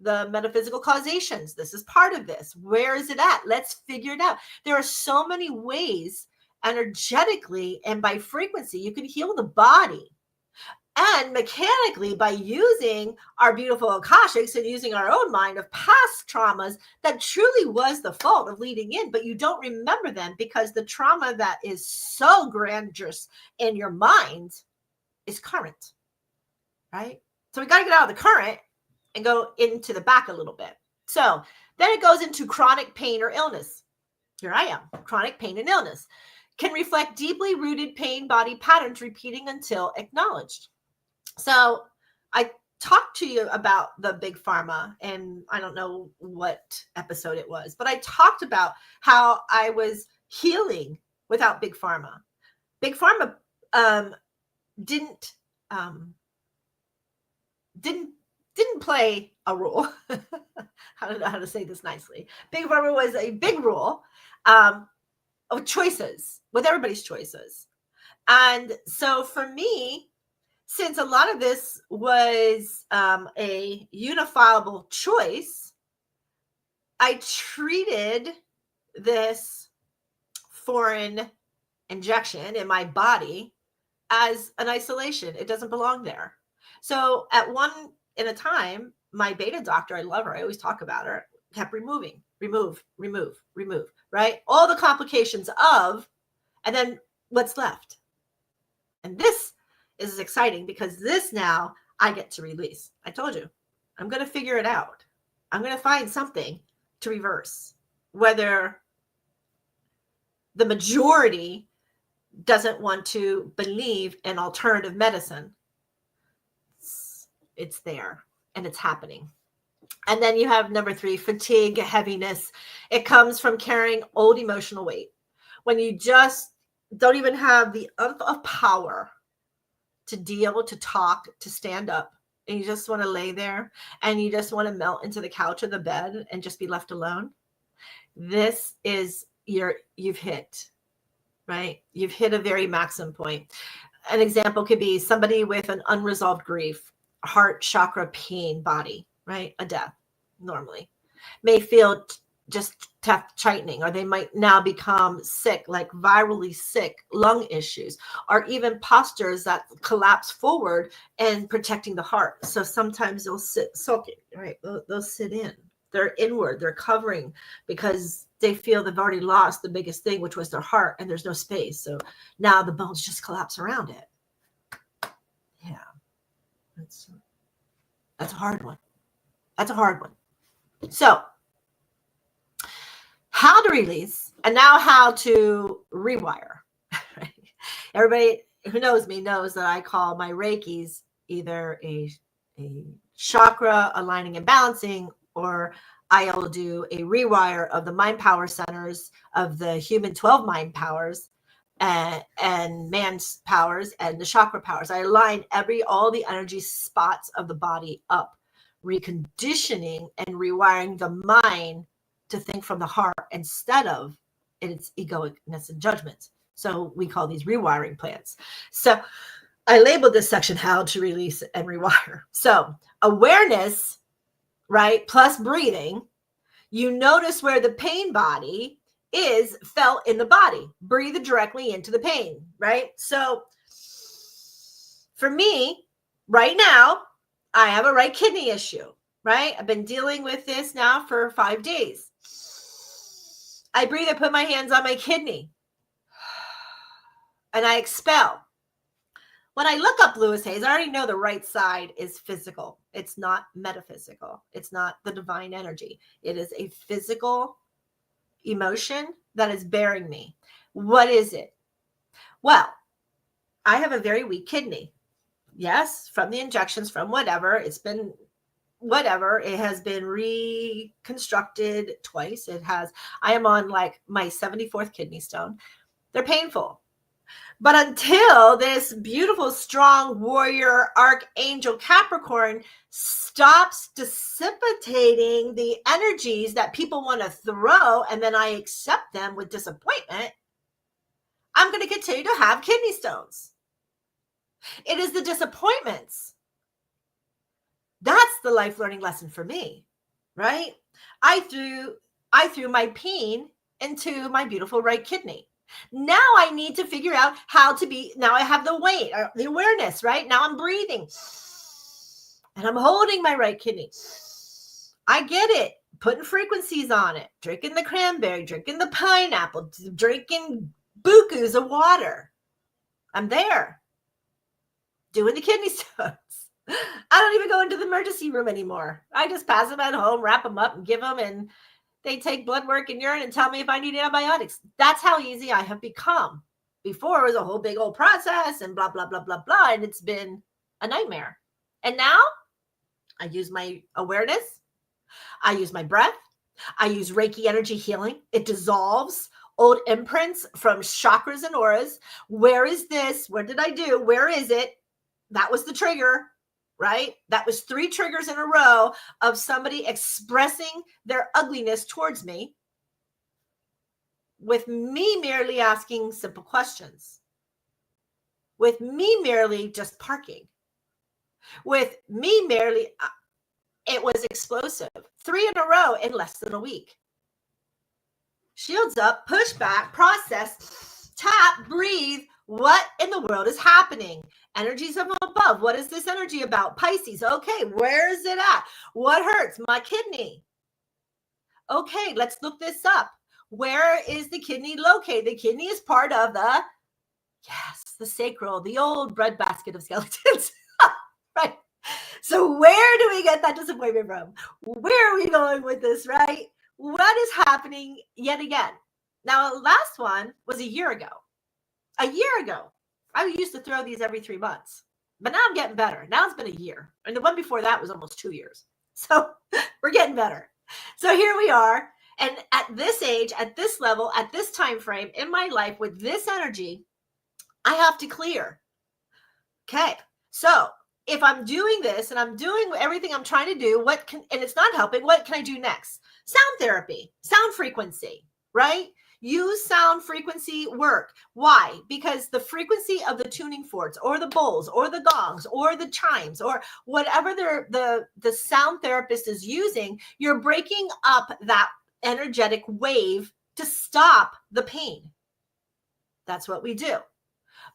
the metaphysical causations. This is part of this. Where is it at? Let's figure it out. There are so many ways energetically and by frequency you can heal the body. And mechanically, by using our beautiful Akashics and using our own mind of past traumas that truly was the fault of leading in, but you don't remember them because the trauma that is so grandiose in your mind is current, right? So we got to get out of the current and go into the back a little bit. So then it goes into chronic pain or illness. Here I am, chronic pain and illness can reflect deeply rooted pain body patterns repeating until acknowledged. So I talked to you about the big pharma, and I don't know what episode it was, but I talked about how I was healing without big pharma. Big pharma didn't play a role. I don't know how to say this nicely. Big pharma was a big role of choices, with everybody's choices. And so for me, since a lot of this was a unifiable choice, I treated this foreign injection in my body as an isolation. It doesn't belong there. So at one in a time, my beta doctor, I love her, I always talk about her, kept remove, right? All the complications of, and then what's left. And this is exciting because this now I get to release. I told you, I'm going to figure it out. I'm going to find something to reverse, whether the majority doesn't want to believe in alternative medicine. It's there and it's happening. And then you have number 3, fatigue, heaviness. It comes from carrying old emotional weight. When you just don't even have the oomph of power to deal, to talk, to stand up, and you just want to lay there and you just want to melt into the couch or the bed and just be left alone. This is you've hit, right? You've hit a very maximum point. An example could be somebody with an unresolved grief, heart chakra pain body, right? A death normally may feel just tightening, or they might now become sick, like virally sick, lung issues, or even postures that collapse forward and protecting the heart. So sometimes they'll sit sulking, right? They'll sit in. They're inward. They're covering because they feel they've already lost the biggest thing, which was their heart, and there's no space. So now the bones just collapse around it. Yeah, that's a hard one. That's a hard one. So how to release, and now how to rewire. Everybody who knows me knows that I call my Reikis either a chakra aligning and balancing, or I'll do a rewire of the mind power centers of the human 12 mind powers and man's powers and the chakra powers. I align all the energy spots of the body up, reconditioning and rewiring the mind to think from the heart instead of its egoicness and judgments. So we call these rewiring plans. So I labeled this section how to release and rewire. So awareness, right, plus breathing. You notice where the pain body is felt in the body. Breathe directly into the pain, right? So for me, right now, I have a right kidney issue, right? I've been dealing with this now for 5 days. I breathe, I put my hands on my kidney, and I expel. When I look up Louis Hayes, I already know the right side is physical. It's not metaphysical. It's not the divine energy. It is a physical emotion that is bearing me. What is it? Well, I have a very weak kidney. Yes, from the injections, from whatever. It's been whatever. It has been reconstructed twice. I am on like my 74th kidney stone. They're painful. But until this beautiful, strong warrior archangel Capricorn stops dissipating the energies that people want to throw, and then I accept them with disappointment, I'm going to continue to have kidney stones. It is the disappointments. That's the life learning lesson for me, right? I threw my pain into my beautiful right kidney. Now I need to figure out how to be, now I have the weight, the awareness, right? Now I'm breathing and I'm holding my right kidney. I get it. Putting frequencies on it, drinking the cranberry, drinking the pineapple, drinking bukus of water. I'm there. Doing the kidney stones. I don't even go into the emergency room anymore. I just pass them at home, wrap them up and give them, and they take blood work and urine and tell me if I need antibiotics. That's how easy I have become. Before it was a whole big old process and blah, blah, blah, blah, blah. And it's been a nightmare. And now I use my awareness. I use my breath. I use Reiki energy healing. It dissolves old imprints from chakras and auras. Where is this? What did I do? Where is it? That was the trigger, right? That was 3 triggers in a row of somebody expressing their ugliness towards me with me merely asking simple questions, with me merely just parking, with me merely, it was explosive. 3 in a row in less than a week. Shields up, push back, process, tap, breathe. What in the world is happening? Energies from above. What is this energy about? Pisces. Okay, where is it at? What hurts? My kidney. Okay, let's look this up. Where is the kidney located? The kidney is part of the, yes, the sacral, the old breadbasket of skeletons. Right. So where do we get that disappointment from? Where are we going with this, right? What is happening yet again? Now, the last one was a year ago. A year ago, I used to throw these every 3 months, but now I'm getting better. Now it's been a year. And the one before that was almost 2 years. So we're getting better. So here we are. And at this age, at this level, at this time frame in my life with this energy, I have to clear. Okay. So if I'm doing this and I'm doing everything I'm trying to do, and it's not helping, what can I do next? Sound therapy, sound frequency, right? Use sound frequency work. Why? Because the frequency of the tuning forks or the bowls or the gongs or the chimes or whatever the sound therapist is using, you're breaking up that energetic wave to stop the pain. That's what we do.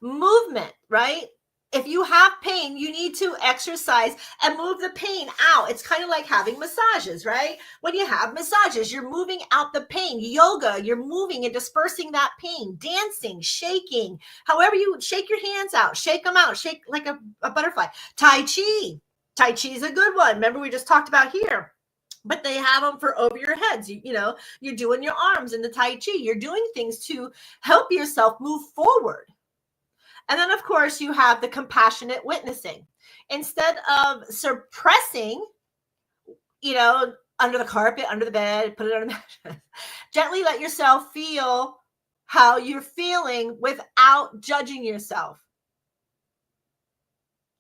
Movement, right? If you have pain, you need to exercise and move the pain out. It's kind of like having massages, right? When you have massages, you're moving out the pain. Yoga, you're moving and dispersing that pain. Dancing, shaking, however you shake your hands out, shake them out, shake like a butterfly. Tai Chi. Tai Chi is a good one. Remember we just talked about here. But they have them for over your heads. You know, you're doing your arms in the Tai Chi. You're doing things to help yourself move forward. And then, of course, you have the compassionate witnessing. Instead of suppressing, under the carpet, under the bed, put it on a mattress, gently let yourself feel how you're feeling without judging yourself.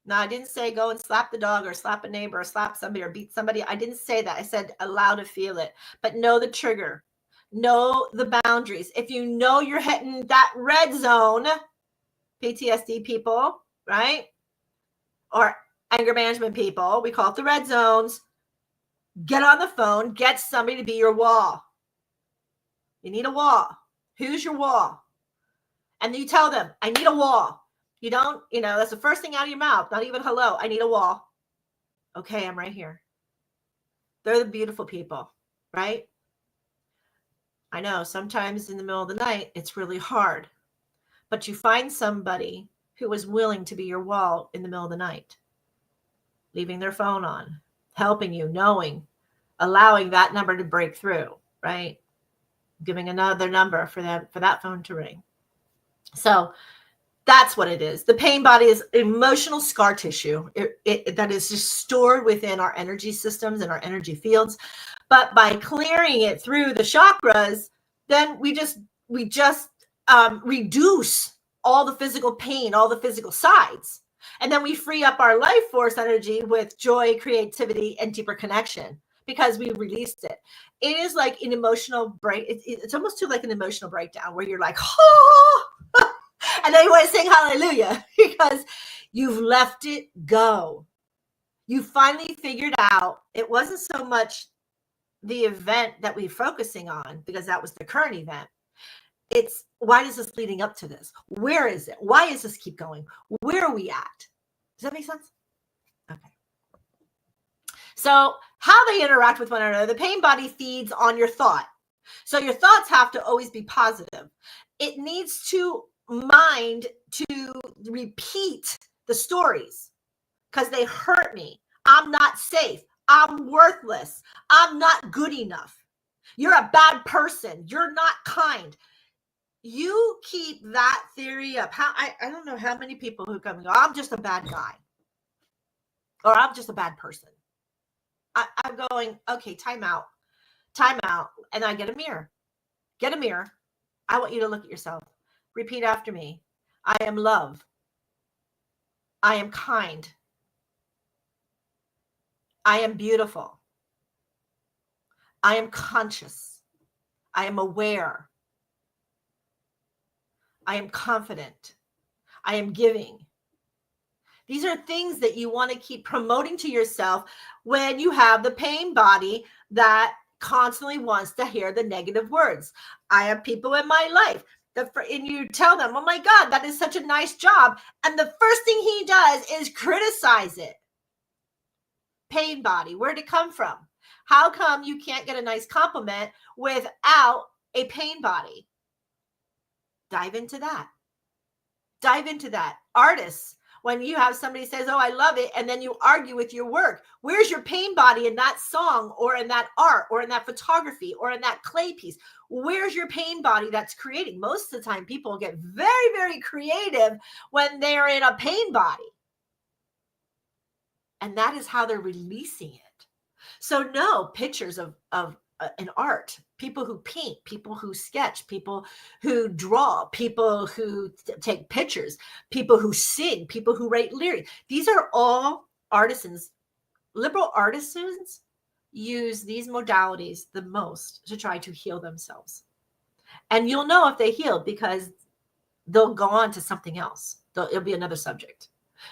Now, I didn't say go and slap the dog or slap a neighbor or slap somebody or beat somebody. I didn't say that. I said allow to feel it, but know the trigger, know the boundaries. If you know you're hitting that red zone, PTSD people, right? Or anger management people, we call it the red zones. Get on the phone, get somebody to be your wall. You need a wall. Who's your wall? And you tell them, I need a wall. You don't, that's the first thing out of your mouth. Not even hello. I need a wall. Okay, I'm right here. They're the beautiful people, right? I know sometimes in the middle of the night, it's really hard. But you find somebody who is willing to be your wall in the middle of the night, leaving their phone on, helping you, knowing, allowing that number to break through, right? Giving another number for that phone to ring. So that's what it is. The pain body is emotional scar tissue that is just stored within our energy systems and our energy fields. But by clearing it through the chakras, then we just reduce all the physical pain, all the physical sides. And then we free up our life force energy with joy, creativity, and deeper connection because we released it. It is like an emotional break. It's almost like an emotional breakdown where you're like, oh, and then you want to sing hallelujah because you've let it go. You finally figured out it wasn't so much the event that we're focusing on because that was the current event. It's why is this leading up to this? Where is it? Why is this keep going? Where are we at? Does that make sense? Okay. So how they interact with one another, the pain body feeds on your thought. So your thoughts have to always be positive. It needs to mind to repeat the stories because they hurt me. I'm not safe. I'm worthless. I'm not good enough. You're a bad person. You're not kind. You keep that theory up. I don't know how many people who come and go, I'm just a bad guy. Or I'm just a bad person. I'm going, okay, time out. And I get a mirror. Get a mirror. I want you to look at yourself. Repeat after me. I am love. I am kind. I am beautiful. I am conscious. I am aware. I am confident. I am giving. These are things that you want to keep promoting to yourself when you have the pain body that constantly wants to hear the negative words. I have people in my life and you tell them, oh my God, that is such a nice job. And the first thing he does is criticize it. Pain body, where'd it come from? How come you can't get a nice compliment without a pain body? Dive into that. Artists, when you have somebody says, oh, I love it, and then you argue with your work, where's your pain body in that song or in that art or in that photography or in that clay piece? Where's your pain body that's creating? Most of the time, people get very, very creative when they're in a pain body. And that is how they're releasing it. So no, pictures of an art, people who paint, people who sketch, people who draw, people who take pictures, people who sing, people who write lyrics. These are all artisans. Liberal artisans use these modalities the most to try to heal themselves. And you'll know if they heal because they'll go on to something else. It'll be another subject.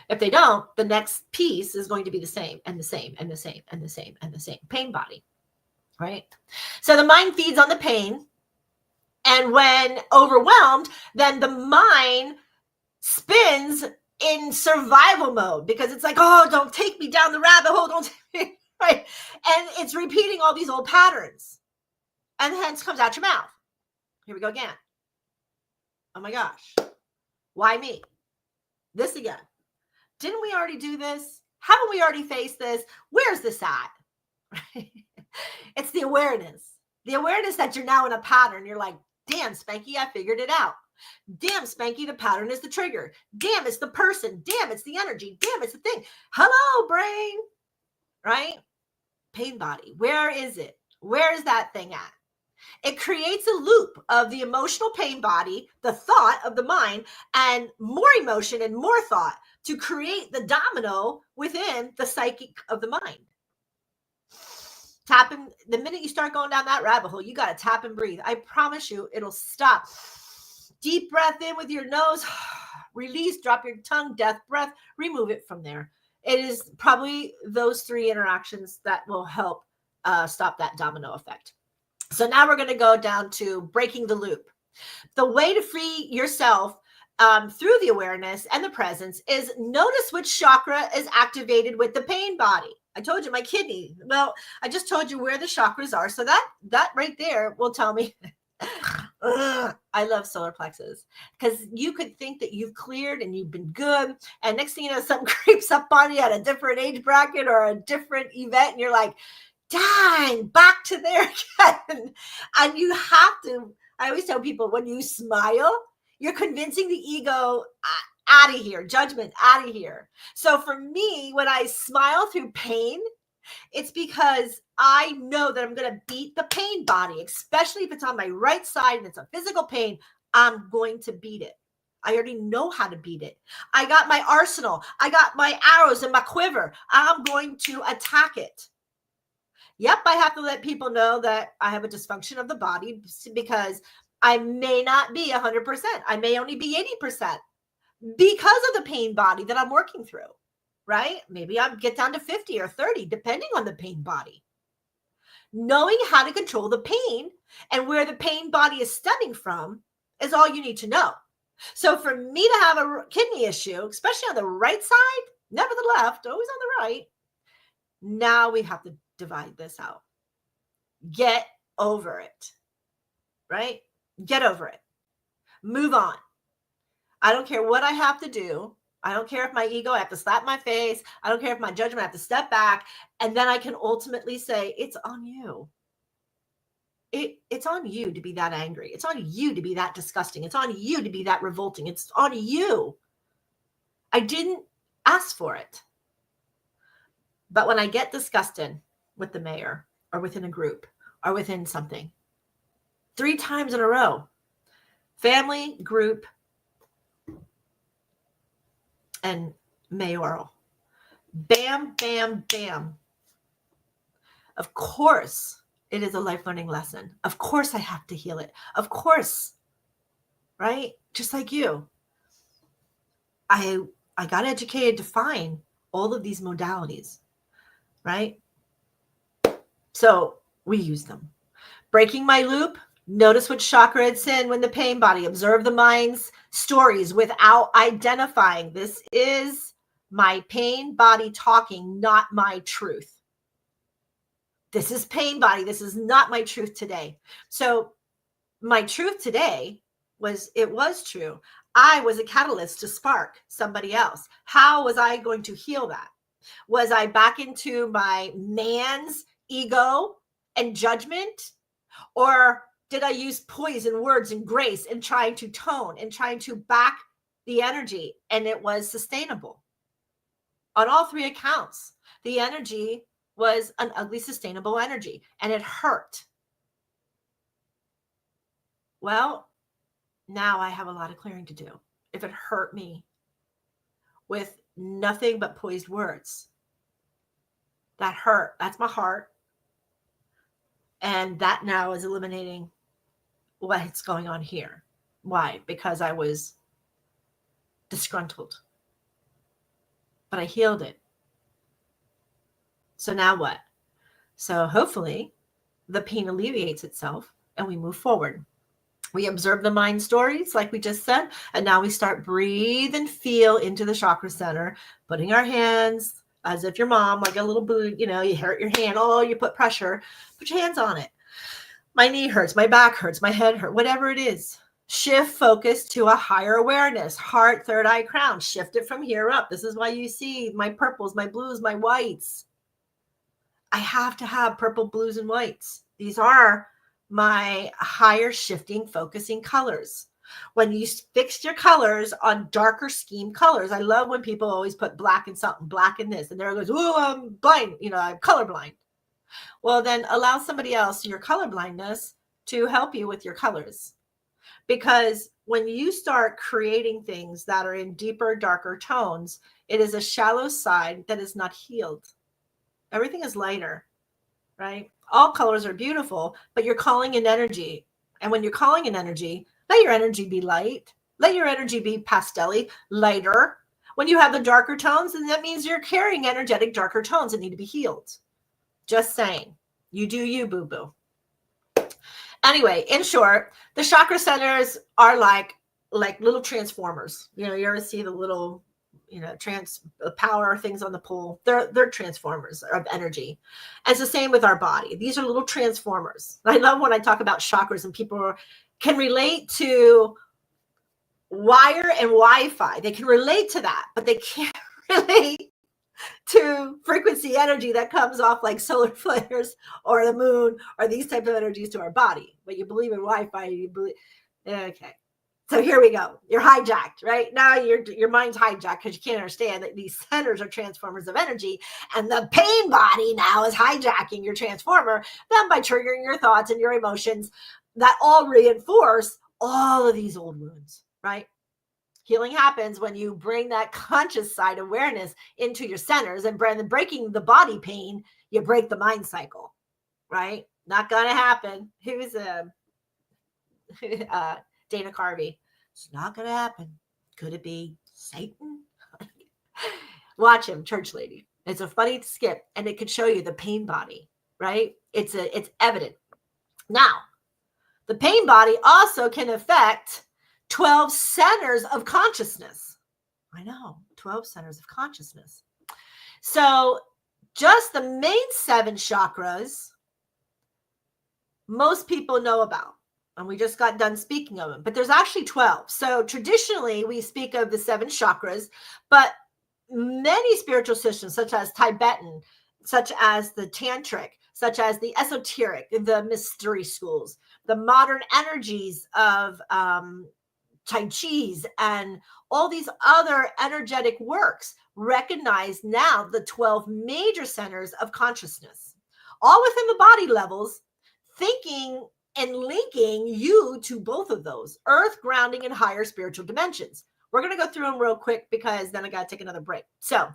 If they don't, the next piece is going to be the same and the same and the same and the same and the same pain body. Right? So the mind feeds on the pain. And when overwhelmed, then the mind spins in survival mode because it's like, oh, don't take me down the rabbit hole. Don't take me, right? And it's repeating all these old patterns. And hence comes out your mouth. Here we go again. Oh my gosh. Why me? This again. Didn't we already do this? Haven't we already faced this? Where's this at? Right? It's the awareness that you're now in a pattern. You're like, damn, Spanky, I figured it out. Damn, Spanky, the pattern is the trigger. Damn, it's the person. Damn, it's the energy. Damn, it's the thing. Hello, brain. Right? Pain body. Where is it? Where is that thing at? It creates a loop of the emotional pain body, the thought of the mind, and more emotion and more thought to create the domino within the psychic of the mind. Tap in. The minute you start going down that rabbit hole, you got to tap and breathe. I promise you, it'll stop. Deep breath in with your nose. Release, drop your tongue, death breath. Remove it from there. It is probably those three interactions that will help stop that domino effect. So now we're going to go down to breaking the loop. The way to free yourself through the awareness and the presence is notice which chakra is activated with the pain body. I told you my kidney. Well, I just told you where the chakras are. So that right there will tell me. I love solar plexus because you could think that you've cleared and you've been good. And next thing you know, something creeps up on you at a different age bracket or a different event. And you're like, dang, back to there again. And you have to, I always tell people when you smile, you're convincing the ego out of here, judgment out of here. So for me, when I smile through pain, it's because I know that I'm going to beat the pain body, especially if it's on my right side and it's a physical pain, I'm going to beat it. I already know how to beat it. I got my arsenal. I got my arrows in my quiver. I'm going to attack it. Yep, I have to let people know that I have a dysfunction of the body because I may not be 100%. I may only be 80% because of the pain body that I'm working through, right? Maybe I'll get down to 50 or 30, depending on the pain body. Knowing how to control the pain and where the pain body is stemming from is all you need to know. So for me to have a kidney issue, especially on the right side, never the left, always on the right, now we have to divide this out. Get over it, right? Get over it. Move on. I don't care what I have to do. I don't care if my ego, I have to slap my face. I don't care if my judgment, I have to step back. And then I can ultimately say, it's on you. It's on you to be that angry. It's on you to be that disgusting. It's on you to be that revolting. It's on you. I didn't ask for it. But when I get disgusted with the mayor or within a group or within something, 3 times in a row, family, group, and mayoral, bam, bam, bam. Of course, it is a life learning lesson. Of course, I have to heal it. Of course, right? Just like you. I got educated to find all of these modalities, right? So we use them. Breaking my loop. Notice what chakra it's in when the pain body. Observe the mind's stories without identifying. This is my pain body talking, not my truth. This is pain body. This is not my truth today. So my truth today was, it was true. I was a catalyst to spark somebody else. How was I going to heal that? Was I back into my man's ego and judgment? Or did I use poise and words and grace and trying to tone and trying to back the energy? And it was sustainable. On all 3 accounts, the energy was an ugly, sustainable energy, and it hurt. Well, now I have a lot of clearing to do. If it hurt me with nothing but poised words, that hurt. That's my heart. And that now is eliminating what's going on here. Why? Because I was disgruntled. But I healed it. So now what? So hopefully the pain alleviates itself and we move forward. We observe the mind stories like we just said. And now we start breathe and feel into the chakra center, putting our hands as if your mom, like a little boot, you hurt your hand. Oh, you put pressure, put your hands on it. My knee hurts, my back hurts, my head hurts, whatever it is. Shift focus to a higher awareness, heart, third eye, crown. Shift it from here up. This is why you see my purples, my blues, my whites. I have to have purple, blues, and whites. These are my higher shifting, focusing colors. When you fix your colors on darker scheme colors, I love when people always put black in something, black in this, and there goes, oh, I'm blind, I'm colorblind. Well, then allow somebody else your colorblindness to help you with your colors. Because when you start creating things that are in deeper, darker tones, it is a shallow side that is not healed. Everything is lighter, right? All colors are beautiful, but you're calling in energy. And when you're calling in energy, let your energy be light. Let your energy be pastel-y, lighter. When you have the darker tones, then that means you're carrying energetic darker tones that need to be healed. Just saying. You do you, boo-boo. Anyway, in short, the chakra centers are like little transformers. You ever see the little power things on the pole? They're transformers of energy. And it's the same with our body. These are little transformers. I love when I talk about chakras and people can relate to wire and Wi-Fi. They can relate to that, but they can't relate to frequency energy that comes off like solar flares or the moon or these type of energies to our body. But you believe in Wi-Fi, you believe. Okay. So here we go. You're hijacked, right? Now your mind's hijacked because you can't understand that these centers are transformers of energy, and the pain body now is hijacking your transformer, then by triggering your thoughts and your emotions that all reinforce all of these old wounds, right? Healing happens when you bring that conscious side awareness into your centers, and breaking the body pain, you break the mind cycle, right? Not going to happen. Who's Dana Carvey? It's not going to happen. Could it be Satan? Watch him, church lady. It's a funny skip, and it could show you the pain body, right? It's evident. Now, the pain body also can affect 12 centers of consciousness. I know, 12 centers of consciousness. So just the main 7 chakras, most people know about. And we just got done speaking of them, but there's actually 12. So traditionally we speak of the 7 chakras, but many spiritual systems, such as Tibetan, such as the Tantric, such as the esoteric, the mystery schools, the modern energies of Tai Chi's and all these other energetic works recognize now the 12 major centers of consciousness, all within the body levels, thinking and linking you to both of those, earth, grounding, and higher spiritual dimensions. We're going to go through them real quick because then I got to take another break. So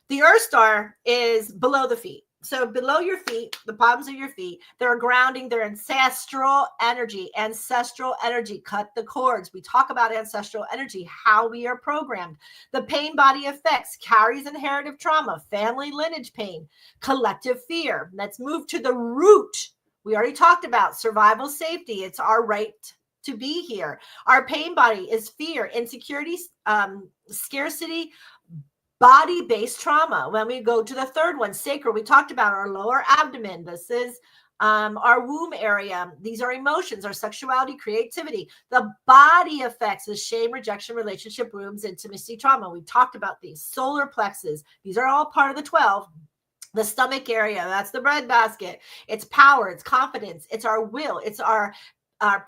the Earth Star is below the feet. So below your feet, the bottoms of your feet, they're grounding, they're ancestral energy. Ancestral energy, cut the cords. We talk about ancestral energy, how we are programmed. The pain body effects, carries inherited trauma, family lineage pain, collective fear. Let's move to the root. We already talked about survival safety. It's our right to be here. Our pain body is fear, insecurity, scarcity, body-based trauma. When we go to the third one, sacral, we talked about our lower abdomen. This is our womb area. These are emotions, our sexuality, creativity. The body effects is shame, rejection, relationship wounds, intimacy, trauma. We talked about these. Solar plexus. These are all part of the 12. The stomach area, that's the breadbasket. It's power, it's confidence, it's our will, it's our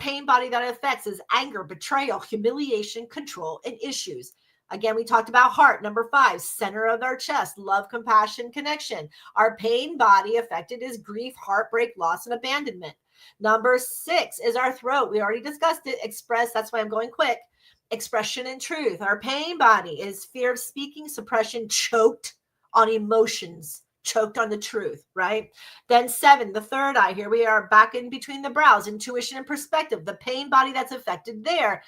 pain body that affects is anger, betrayal, humiliation, control, and issues. Again, we talked about heart, number 5, center of our chest, love, compassion, connection. Our pain body affected is grief, heartbreak, loss, and abandonment. Number 6 is our throat. We already discussed it. Express, that's why I'm going quick. Expression and truth. Our pain body is fear of speaking, suppression, choked on emotions. Choked on the truth, right? Then 7, the third eye. Here we are back in between the brows, intuition and perspective. The pain body that's affected there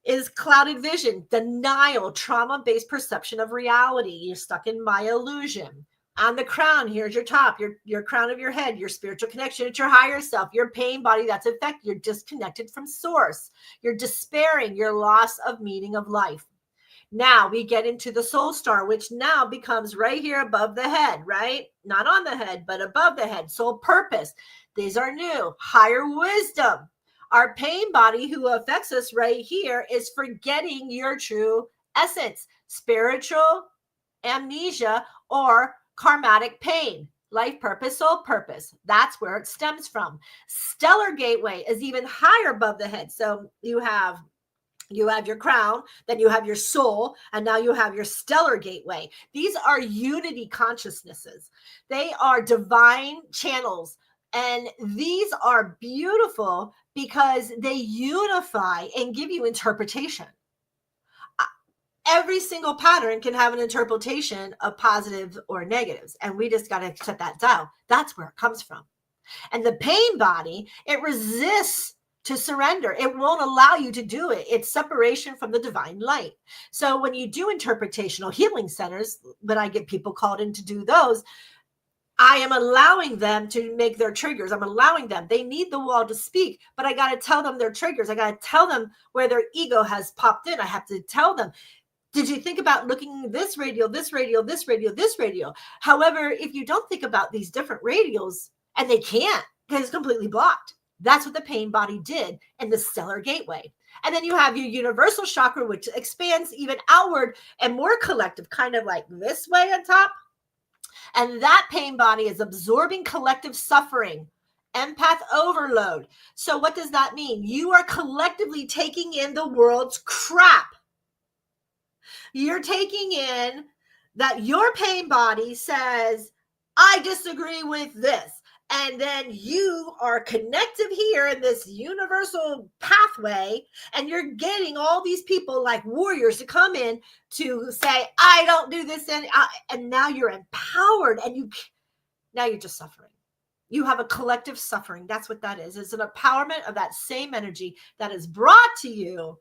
is clouded vision, denial, trauma-based perception of reality. You're stuck in my illusion. On the crown, here's your top, your crown of your head, your spiritual connection. It's your higher self, your pain body that's affected. You're disconnected from source. You're despairing, your loss of meaning of life. Now we get into the soul star, which now becomes right here above the head, right? Not on the head, but above the head. Soul purpose. These are new. Higher wisdom. Our pain body who affects us right here is forgetting your true essence, spiritual amnesia or karmatic pain. Life purpose, soul purpose. That's where it stems from. Stellar gateway is even higher above the head. So you have your crown, then you have your soul, and now you have your stellar gateway. These are unity consciousnesses. They are divine channels, and these are beautiful because they unify and give you interpretation. Every single pattern can have an interpretation of positives or negatives, and we just got to shut that down. That's where it comes from. And the pain body, it resists to surrender. It won't allow you to do it. It's separation from the divine light. So when you do interpretational healing centers, when I get people called in to do those, I am allowing them to make their triggers. I'm allowing them. They need the wall to speak, but I got to tell them their triggers. I got to tell them where their ego has popped in. I have to tell them, did you think about looking this radio, this radio, this radio, this radio? However, if you don't think about these different radios, and they can't because it's completely blocked. That's what the pain body did in the stellar gateway. And then you have your universal chakra, which expands even outward and more collective, kind of like this way on top. And that pain body is absorbing collective suffering, empath overload. So what does that mean? You are collectively taking in the world's crap. You're taking in that your pain body says, I disagree with this. And then you are connected here in this universal pathway, and you're getting all these people like warriors to come in to say, I don't do this. And now you're empowered, and now you're just suffering. You have a collective suffering. That's what that is. It's an empowerment of that same energy that is brought to you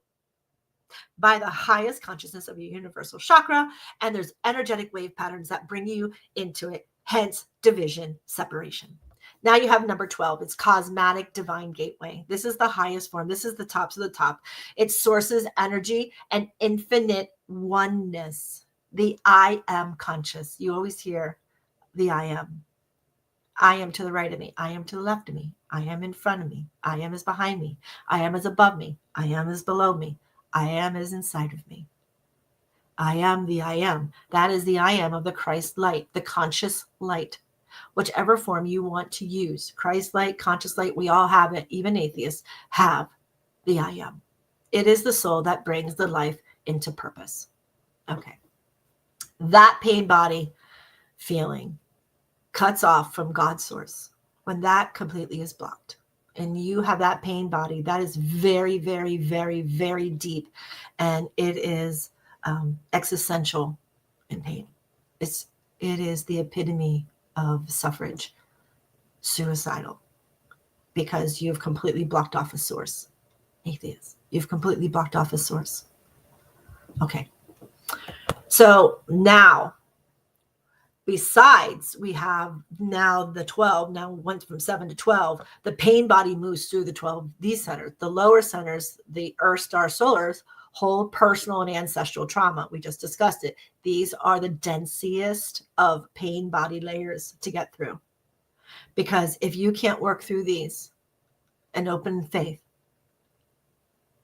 by the highest consciousness of your universal chakra. And there's energetic wave patterns that bring you into it. Hence division, separation. Now you have number 12. It's cosmatic divine gateway. This is the highest form. This is the tops of the top. It sources energy and infinite oneness. The I am conscious. You always hear the I am. I am to the right of me. I am to the left of me. I am in front of me. I am is behind me. I am is above me. I am is below me. I am is inside of me. I am the I am. That is the I am of the Christ light, the conscious light. Whichever form you want to use, Christ light, conscious light, we all have it. Even atheists have the I am. It is the soul that brings the life into purpose. Okay. That pain body feeling cuts off from God's source. When that completely is blocked and you have that pain body, that is very, very, very, very deep. And it is existential in pain. It is the epitome of suffrage, suicidal, because you've completely blocked off a source. Atheist, you've completely blocked off a source. Okay. So now, besides, we have now the 12, now went from 7 to 12. The pain body moves through the 12, these centers. The lower centers, the Earth, Star, Solars, hold personal and ancestral trauma. We just discussed it. These are the densest of pain body layers to get through. Because if you can't work through these and open faith,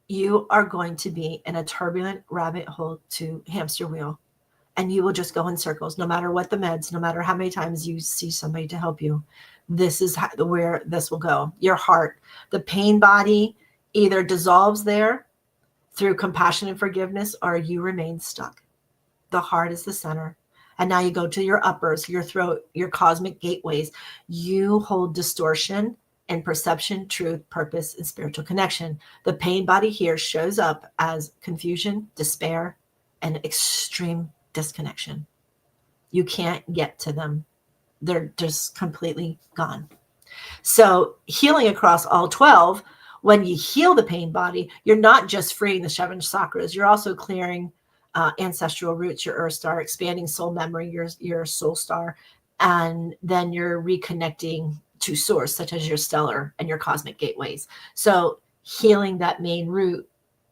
you are going to be in a turbulent rabbit hole to hamster wheel. And you will just go in circles, no matter what the meds, no matter how many times you see somebody to help you. This is where this will go. Your heart, the pain body either dissolves there through compassion and forgiveness, or you remain stuck. The heart is the center. And now you go to your uppers, your throat, your cosmic gateways. You hold distortion and perception, truth, purpose, and spiritual connection. The pain body here shows up as confusion, despair, and extreme disconnection. You can't get to them. They're just completely gone. So healing across all 12, when you heal the pain body, you're not just freeing the 7 chakras, you're also clearing ancestral roots, your earth star, expanding soul memory, your soul star, and then you're reconnecting to source, such as your stellar and your cosmic gateways. So healing that main root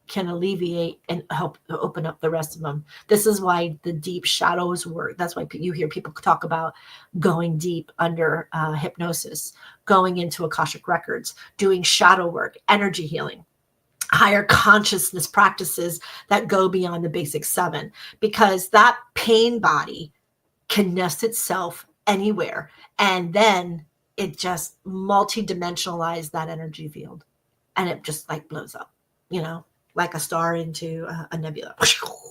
can alleviate and help open up the rest of them. This is why the deep shadows work. That's why you hear people talk about going deep under hypnosis, going into Akashic records, doing shadow work, energy healing, higher consciousness practices that go beyond the basic 7, because that pain body can nest itself anywhere. And then it just multi-dimensionalizes that energy field, and it just like blows up, like a star into a nebula.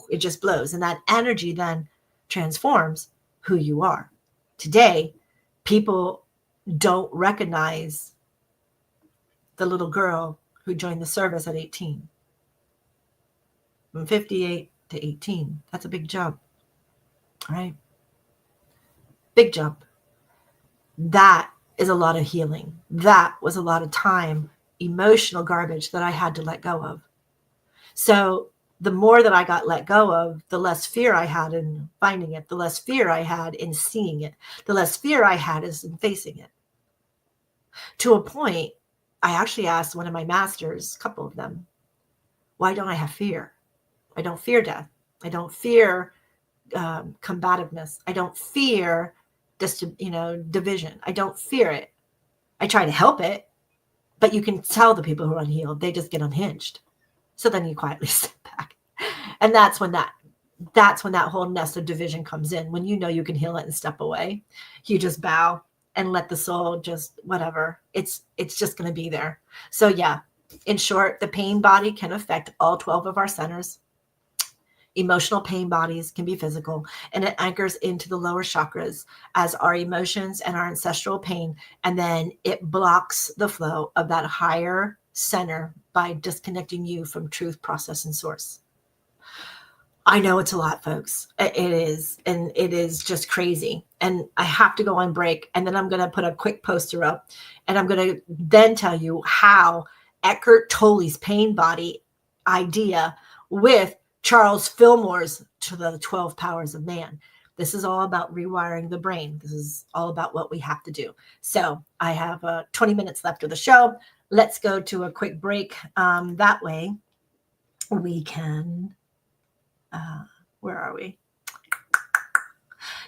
It just blows. And that energy then transforms who you are. Today, people don't recognize the little girl who joined the service at 18. From 58 to 18. That's a big jump. All right? Big jump. That is a lot of healing. That was a lot of time, emotional garbage that I had to let go of. So the more that I got let go of, the less fear I had in finding it, the less fear I had in seeing it, the less fear I had is in facing it. To a point, I actually asked one of my masters, a couple of them, why don't I have fear? I don't fear death. I don't fear combativeness. I don't fear division. I don't fear it. I try to help it, but you can tell the people who are unhealed, they just get unhinged. So then you quietly step back. And that's when that whole nest of division comes in. When you can heal it and step away, you just bow and let the soul just whatever. It's just going to be there. So yeah, in short, the pain body can affect all 12 of our centers. Emotional pain bodies can be physical, and it anchors into the lower chakras as our emotions and our ancestral pain. And then it blocks the flow of that higher center by disconnecting you from truth, process, and source. I know it's a lot, folks. It is. And it is just crazy. And I have to go on break. And then I'm going to put a quick poster up. And I'm going to then tell you how Eckhart Tolle's pain body idea with Charles Fillmore's to the 12 powers of man. This is all about rewiring the brain. This is all about what we have to do. So I have 20 minutes left of the show. Let's go to a quick break. That way we can, where are we?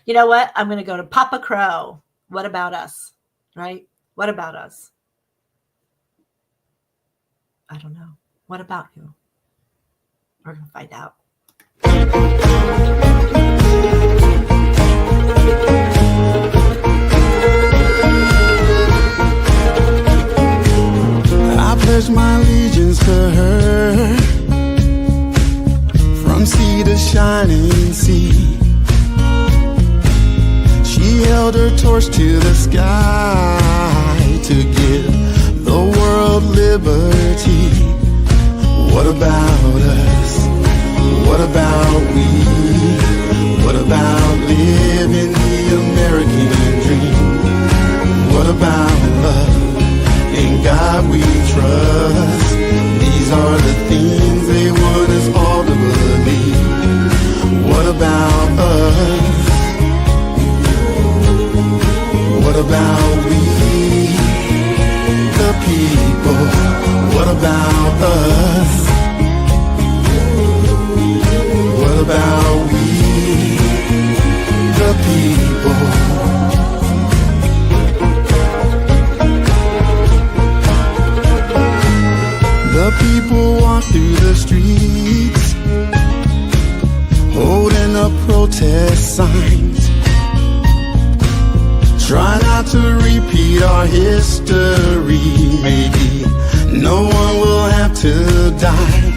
You know what? I'm going to go to Papa Crow. What about us? Right? What about us? I don't know. What about you? We're going to find out. I pledge my allegiance to her, from sea to shining sea. She held her torch to the sky to give the world liberty. What about us? What about we? What about living the American dream? What about love? In God we trust. These are the things they want us all to believe. What about us? What about we, the people? What about us? What about we, the people? The people walk through the streets, holding up protest signs. Try not to repeat our history. Maybe no one will have to die.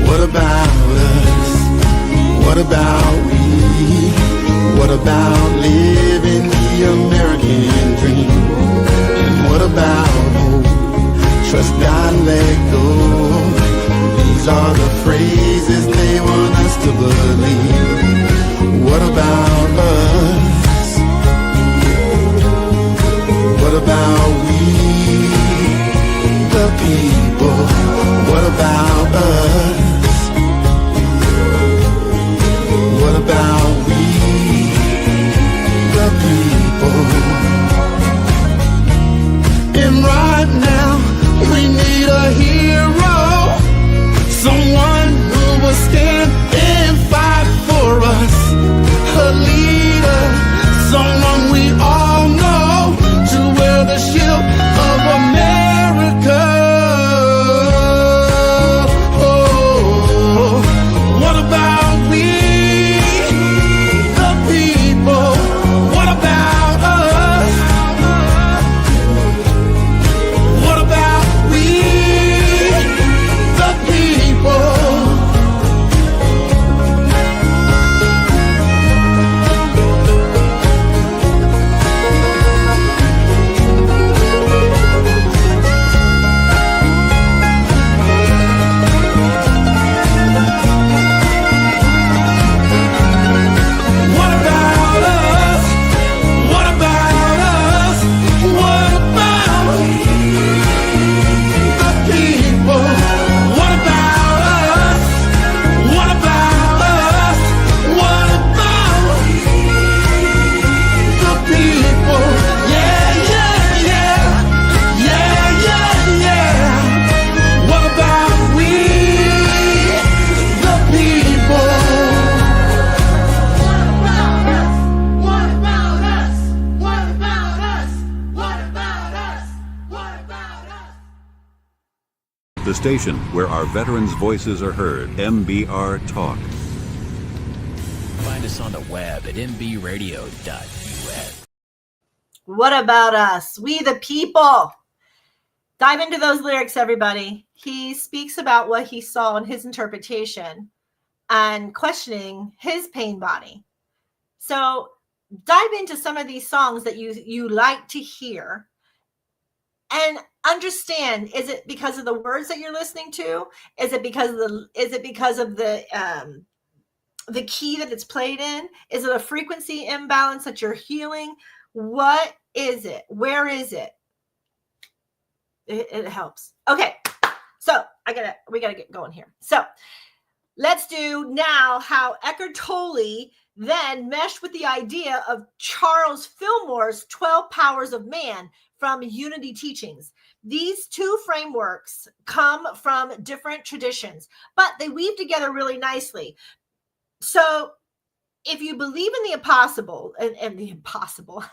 What about us? What about we? What about living the American dream? And what about hope? Trust God and let go. These are the phrases they want us to believe. What about us? What about we, the people? What about us? What about we, the people? And right now, we need a hero, someone who will stand and fight for us. A leader, someone we all know, to wear the shield of America. Oh, what about we, the people? What about us? What about we, the people? The station where our veterans' voices are heard. MBR Talk. Find us on the web at mbradio.us. What about us? We the people. Dive into those lyrics, everybody. He speaks about what he saw in his interpretation and questioning his pain body. So dive into some of these songs that you like to hear and understand, is it because of the words that you're listening to? Is it because of the key that it's played in? Is it a frequency imbalance that you're healing? What is it? Where is it? It helps. Okay. So we gotta get going here. So let's do now how Eckhart Tolle then meshed with the idea of Charles Fillmore's 12 Powers of Man from Unity Teachings. These two frameworks come from different traditions, but they weave together really nicely. So if you believe in the impossible, and the impossible,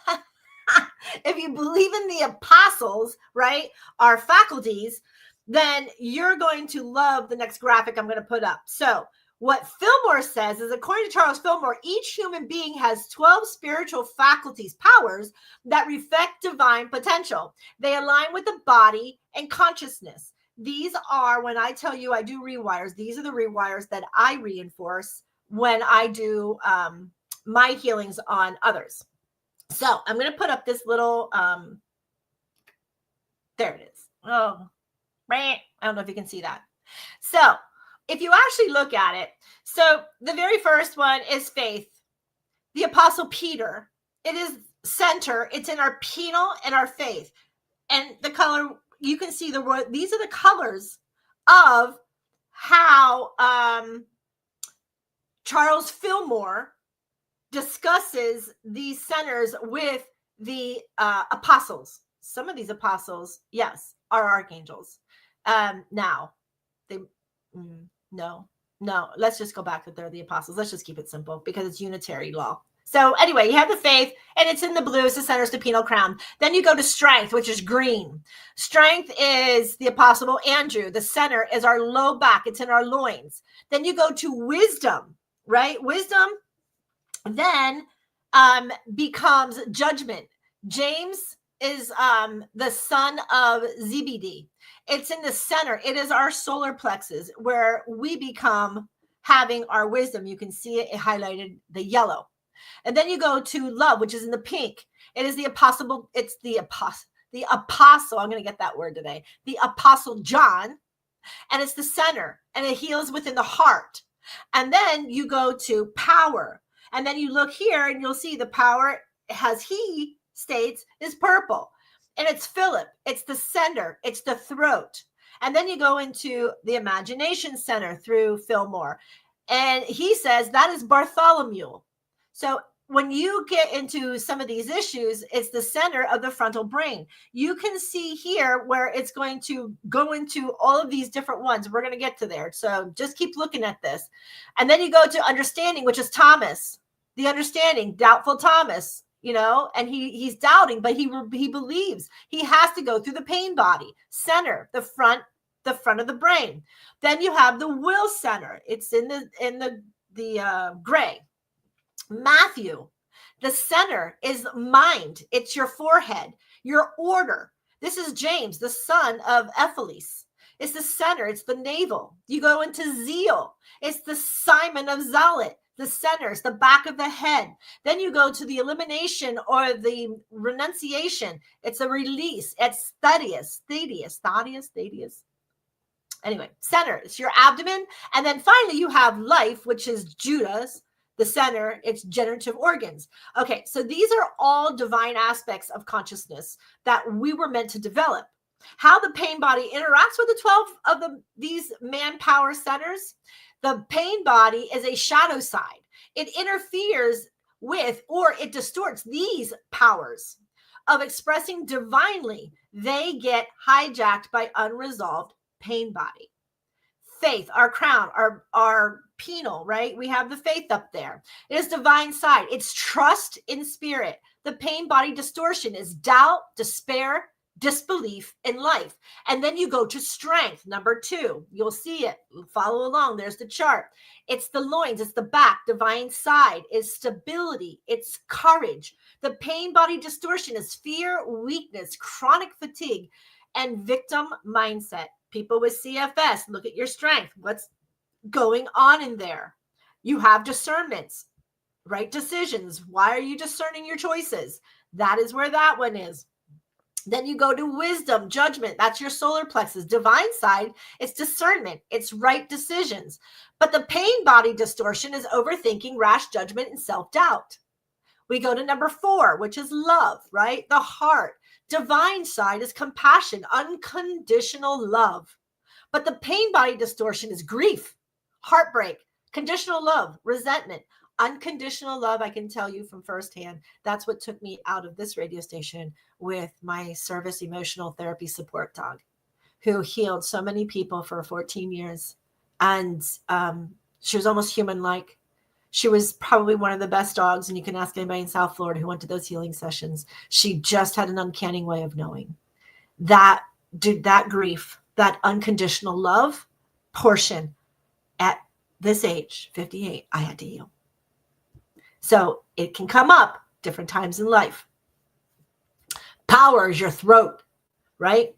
if you believe in the apostles, right, our faculties, then you're going to love the next graphic I'm going to put up. So what Fillmore says is, according to Charles Fillmore, each human being has 12 spiritual faculties, powers that reflect divine potential. They align with the body and consciousness. These are, when I tell you I do rewires, these are the rewires that I reinforce when I do my healings on others. So I'm going to put up this little, there it is. Oh, I don't know if you can see that. So if you actually look at it, so the very first one is faith. The Apostle Peter, it is center. It's in our penal and our faith. And the color, you can see these are the colors of how Charles Fillmore discusses these centers with the apostles. Some of these apostles, yes, are archangels. Now, no, let's just go back that they're the apostles. Let's just keep it simple because it's unitary law. So anyway, you have the faith, and it's in the blue. It's the center, it's the penal crown. Then you go to strength, which is green. Strength is the apostle Andrew. The center is our low back. It's in our loins. Then you go to wisdom, right? Wisdom then becomes judgment. James is the son of Zebedee. It's in the center. It is our solar plexus where we become having our wisdom. You can see it highlighted the yellow. And then you go to love, which is in the pink. It is the apostle. It's the apostle. I'm going to get that word today. The apostle John. And it's the center. And it heals within the heart. And then you go to power. And then you look here and you'll see the power, as he states, is purple. And it's Philip. It's the center. It's the throat. And then you go into the imagination center through Fillmore. And he says that is Bartholomew. So when you get into some of these issues, it's the center of the frontal brain. You can see here where it's going to go into all of these different ones. We're going to get to there. So just keep looking at this. And then you go to understanding, which is Thomas, the understanding, doubtful Thomas, you know, and he's doubting, but he believes. He has to go through the pain body, center, the front of the brain. Then you have the will center. It's in the gray. Matthew, the center is mind. It's your forehead, your order. This is James, the son of Ephesus. It's the center. It's the navel. You go into zeal. It's the Simon of Zealot. The center is the back of the head. Then you go to the elimination or the renunciation. It's a release. It's Thaddeus. Anyway, center. It's your abdomen. And then finally you have life, which is Judah's. The center, it's generative organs. Okay, so these are all divine aspects of consciousness that we were meant to develop. How the pain body interacts with the 12 of these manpower centers. The pain body is a shadow side. It interferes with, or it distorts these powers of expressing divinely. They get hijacked by unresolved pain body. Faith, our crown, our penal, right? We have the faith up there. It is divine side. It's trust in spirit. The pain body distortion is doubt, despair, disbelief in life. And then you go to strength, number 2. You'll see it. Follow along. There's the chart. It's the loins. It's the back. Divine side is stability. It's courage. The pain body distortion is fear, weakness, chronic fatigue, and victim mindset. People with CFS, look at your strength. What's going on in there? You have discernments, right? Decisions. Why are you discerning your choices? That is where that one is. Then you go to wisdom, judgment. That's your solar plexus. Divine side, it's discernment. It's right decisions. But the pain body distortion is overthinking, rash judgment, and self-doubt. We go to number 4, which is love, right? The heart. Divine side is compassion, unconditional love. But the pain body distortion is grief, heartbreak, conditional love, resentment, Unconditional love, I can tell you from firsthand, that's what took me out of this radio station with my service emotional therapy support dog, who healed so many people for 14 years. And she was almost human-like. She was probably one of the best dogs, and you can ask anybody in South Florida who went to those healing sessions. She just had an uncanny way of knowing that, that grief, that unconditional love portion at this age, 58, I had to heal. So it can come up different times in life. Power is your throat, right?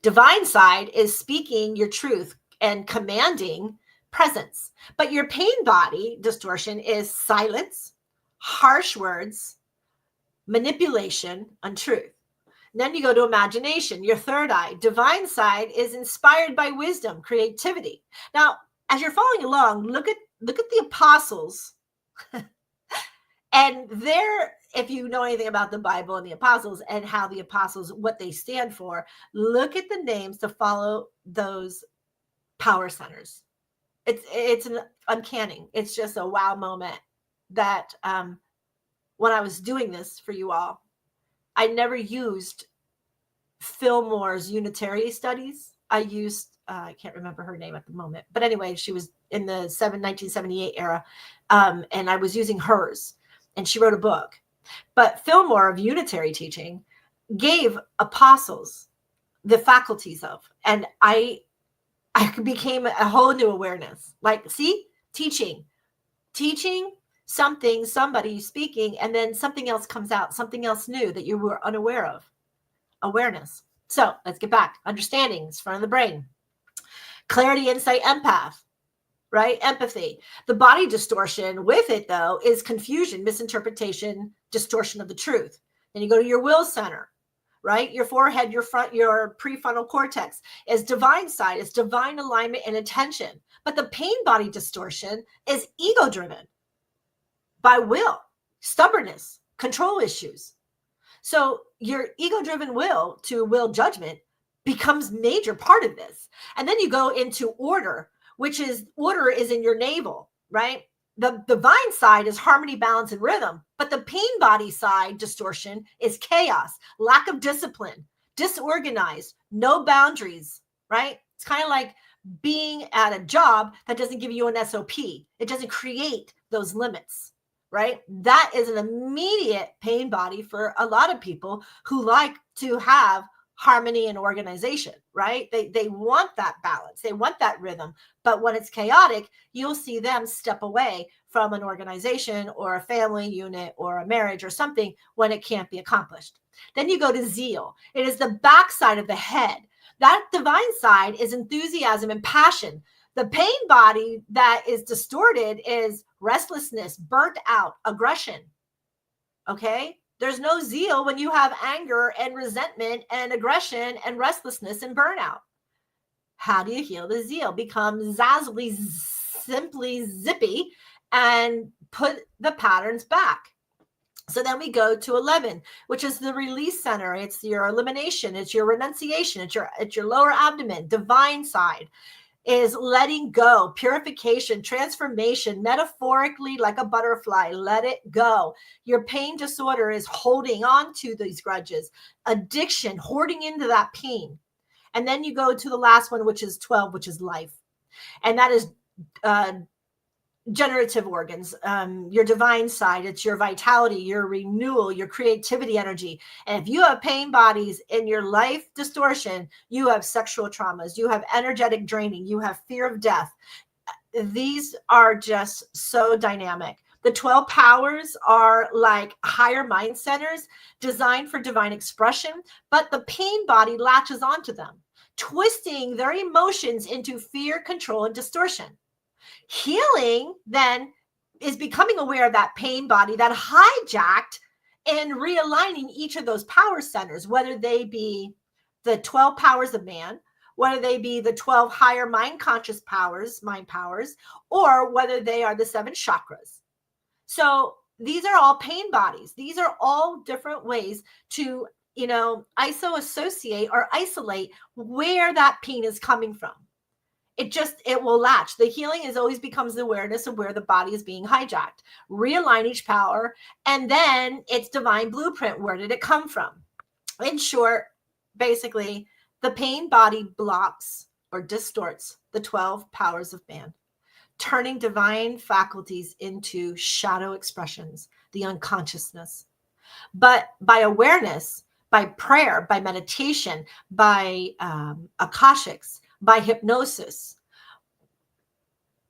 Divine side is speaking your truth and commanding presence. But your pain body distortion is silence, harsh words, manipulation, untruth. And then you go to imagination, your third eye. Divine side is inspired by wisdom, creativity. Now, as you're following along, look at the apostles. And if you know anything about the Bible and the apostles and how the apostles, what they stand for, look at the names to follow those power centers. It's an uncanny. It's just a wow moment that when I was doing this for you all, I never used Fillmore's Unitary Studies. I used, I can't remember her name at the moment, but anyway, she was in the 1978 era, and I was using hers, and she wrote a book. But Fillmore of Unitary teaching gave apostles the faculties of, and I became a whole new awareness. Like, see, teaching something, somebody speaking, and then something else comes out, something else new that you were unaware of. Awareness. So let's get back. Understanding is front of the brain. Clarity, insight, empath, right? Empathy. The body distortion with it, though, is confusion, misinterpretation, distortion of the truth. Then you go to your will center, right? Your forehead, your prefrontal cortex is divine side, is divine alignment and attention. But the pain body distortion is ego-driven by will, stubbornness, control issues. So your ego-driven will to will judgment becomes major part of this. And then you go into order, which is order is in your navel, right? The divine side is harmony, balance, and rhythm. But the pain body side distortion is chaos, lack of discipline, disorganized, no boundaries, right? It's kind of like being at a job that doesn't give you an SOP. It doesn't create those limits, right? That is an immediate pain body for a lot of people who like to have harmony and organization, right? They want that balance. They want that rhythm. But when it's chaotic, you'll see them step away from an organization or a family unit or a marriage or something when it can't be accomplished. Then you go to zeal. It is the backside of the head. That divine side is enthusiasm and passion. The pain body that is distorted is restlessness, burnt out, aggression. Okay? There's no zeal when you have anger and resentment and aggression and restlessness and burnout. How do you heal the zeal? Become zazzily, simply zippy and put the patterns back. So then we go to 11, which is the release center. It's your elimination. It's your renunciation. It's your lower abdomen, divine side. Is letting go, purification, transformation, metaphorically like a butterfly, let it go. Your pain disorder is holding on to these grudges, addiction, hoarding into that pain. And then you go to the last one, which is 12, which is life. And that is generative organs, your divine side. It's your vitality, your renewal, your creativity energy. And if you have pain bodies in your life distortion, you have sexual traumas, you have energetic draining, you have fear of death. These are just so dynamic. The 12 powers are like higher mind centers designed for divine expression, but the pain body latches onto them, twisting their emotions into fear, control, and distortion. Healing then is becoming aware of that pain body that hijacked and realigning each of those power centers, whether they be the 12 powers of man, whether they be the 12 higher mind conscious powers, mind powers, or whether they are the 7 chakras. So these are all pain bodies. These are all different ways to, associate or isolate where that pain is coming from. it will latch. The healing is always becomes the awareness of where the body is being hijacked. Realign each power, and then its divine blueprint. Where did it come from? In short, basically, the pain body blocks or distorts the 12 powers of man, turning divine faculties into shadow expressions, the unconsciousness. But by awareness, by prayer, by meditation, by akashics, by hypnosis,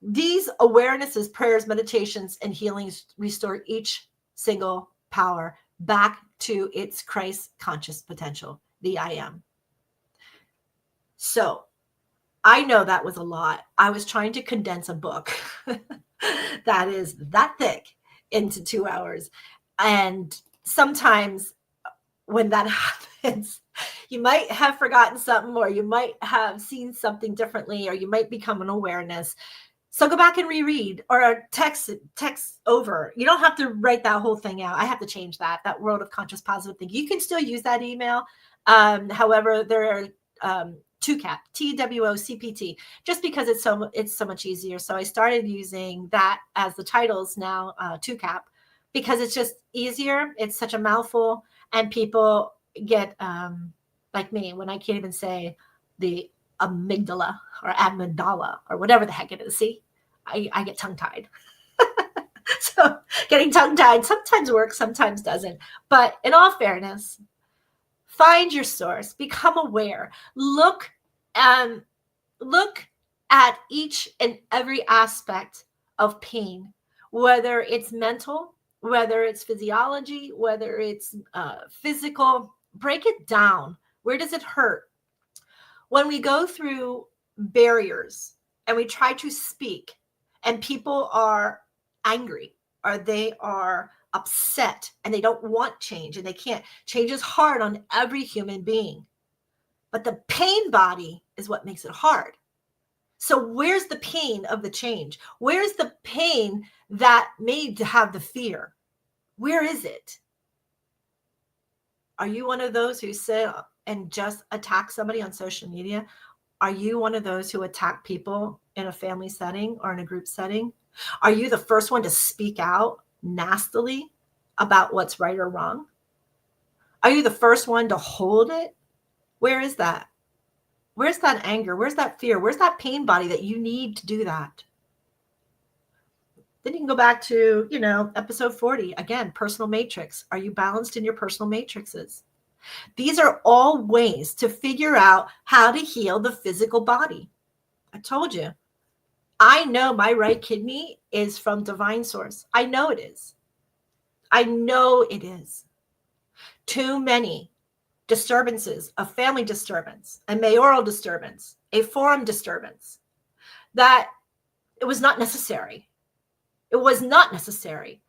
these awarenesses, prayers, meditations, and healings restore each single power back to its Christ conscious potential, the I am. So I know that was a lot. I was trying to condense a book that is that thick into 2 hours. And sometimes when that happens, you might have forgotten something, or you might have seen something differently, or you might become an awareness. So go back and reread, or text over. You don't have to write that whole thing out. I have to change that world of conscious positive thinking. You can still use that email. However, there are TWOCPT, TWOCPT, just because it's so much easier. So I started using that as the titles now, TWOCAP, because it's just easier. It's such a mouthful, and people get like me when I can't even say the amygdala or whatever the heck it is. See, I get tongue-tied. So getting tongue-tied sometimes works, sometimes doesn't. But in all fairness, find your source, become aware, look at each and every aspect of pain, whether it's mental, whether it's physiology, whether it's physical. Break it down. Where does it hurt? When we go through barriers and we try to speak, and people are angry, or they are upset, and they don't want change, and they can't. Change is hard on every human being, but the pain body is what makes it hard. So where's the pain of the change? Where's the pain that made to have the fear? Where is it? Are you one of those who sit and just attack somebody on social media? Are you one of those who attack people in a family setting or in a group setting? Are you the first one to speak out nastily about what's right or wrong? Are you the first one to hold it? Where is that? Where's that anger? Where's that fear? Where's that pain body that you need to do that? Then you can go back to, episode 40. Again, personal matrix. Are you balanced in your personal matrices? These are all ways to figure out how to heal the physical body. I told you. I know my right kidney is from divine source. I know it is. I know it is. Too many disturbances, a family disturbance, a mayoral disturbance, a forum disturbance, that it was not necessary. It was not necessary.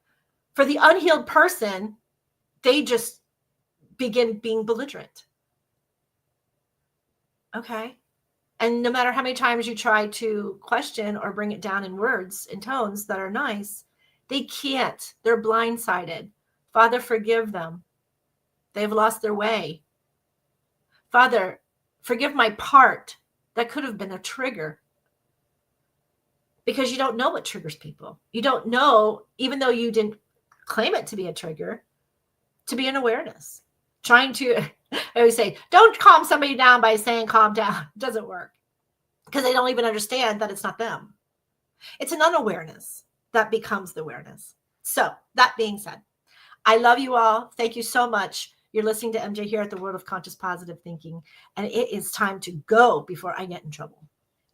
For the unhealed person, they just begin being belligerent. Okay? And no matter how many times you try to question or bring it down in words and tones that are nice, they can't. They're blindsided. Father, forgive them. They've lost their way. Father, forgive my part. That could have been a trigger. Because you don't know what triggers people. You don't know, even though you didn't claim it to be a trigger, to be an awareness. I always say, don't calm somebody down by saying calm down. It doesn't work. Because they don't even understand that it's not them. It's an unawareness that becomes the awareness. So that being said, I love you all. Thank you so much. You're listening to MJ here at the World of Conscious Positive Thinking. And it is time to go before I get in trouble.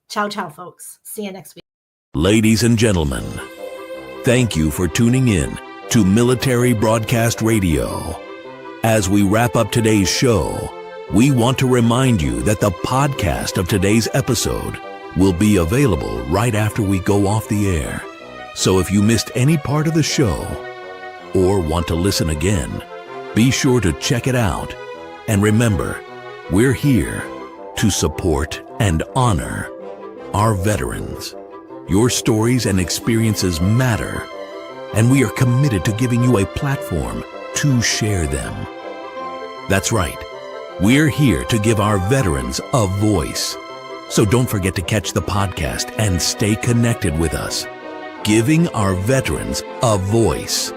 Ciao, ciao, folks. See you next week. Ladies and gentlemen, thank you for tuning in to Military Broadcast Radio. As we wrap up today's show, we want to remind you that the podcast of today's episode will be available right after we go off the air. So if you missed any part of the show or want to listen again, be sure to check it out. And remember, we're here to support and honor our veterans. Your stories and experiences matter, and we are committed to giving you a platform to share them. That's right. We're here to give our veterans a voice. So don't forget to catch the podcast and stay connected with us, giving our veterans a voice.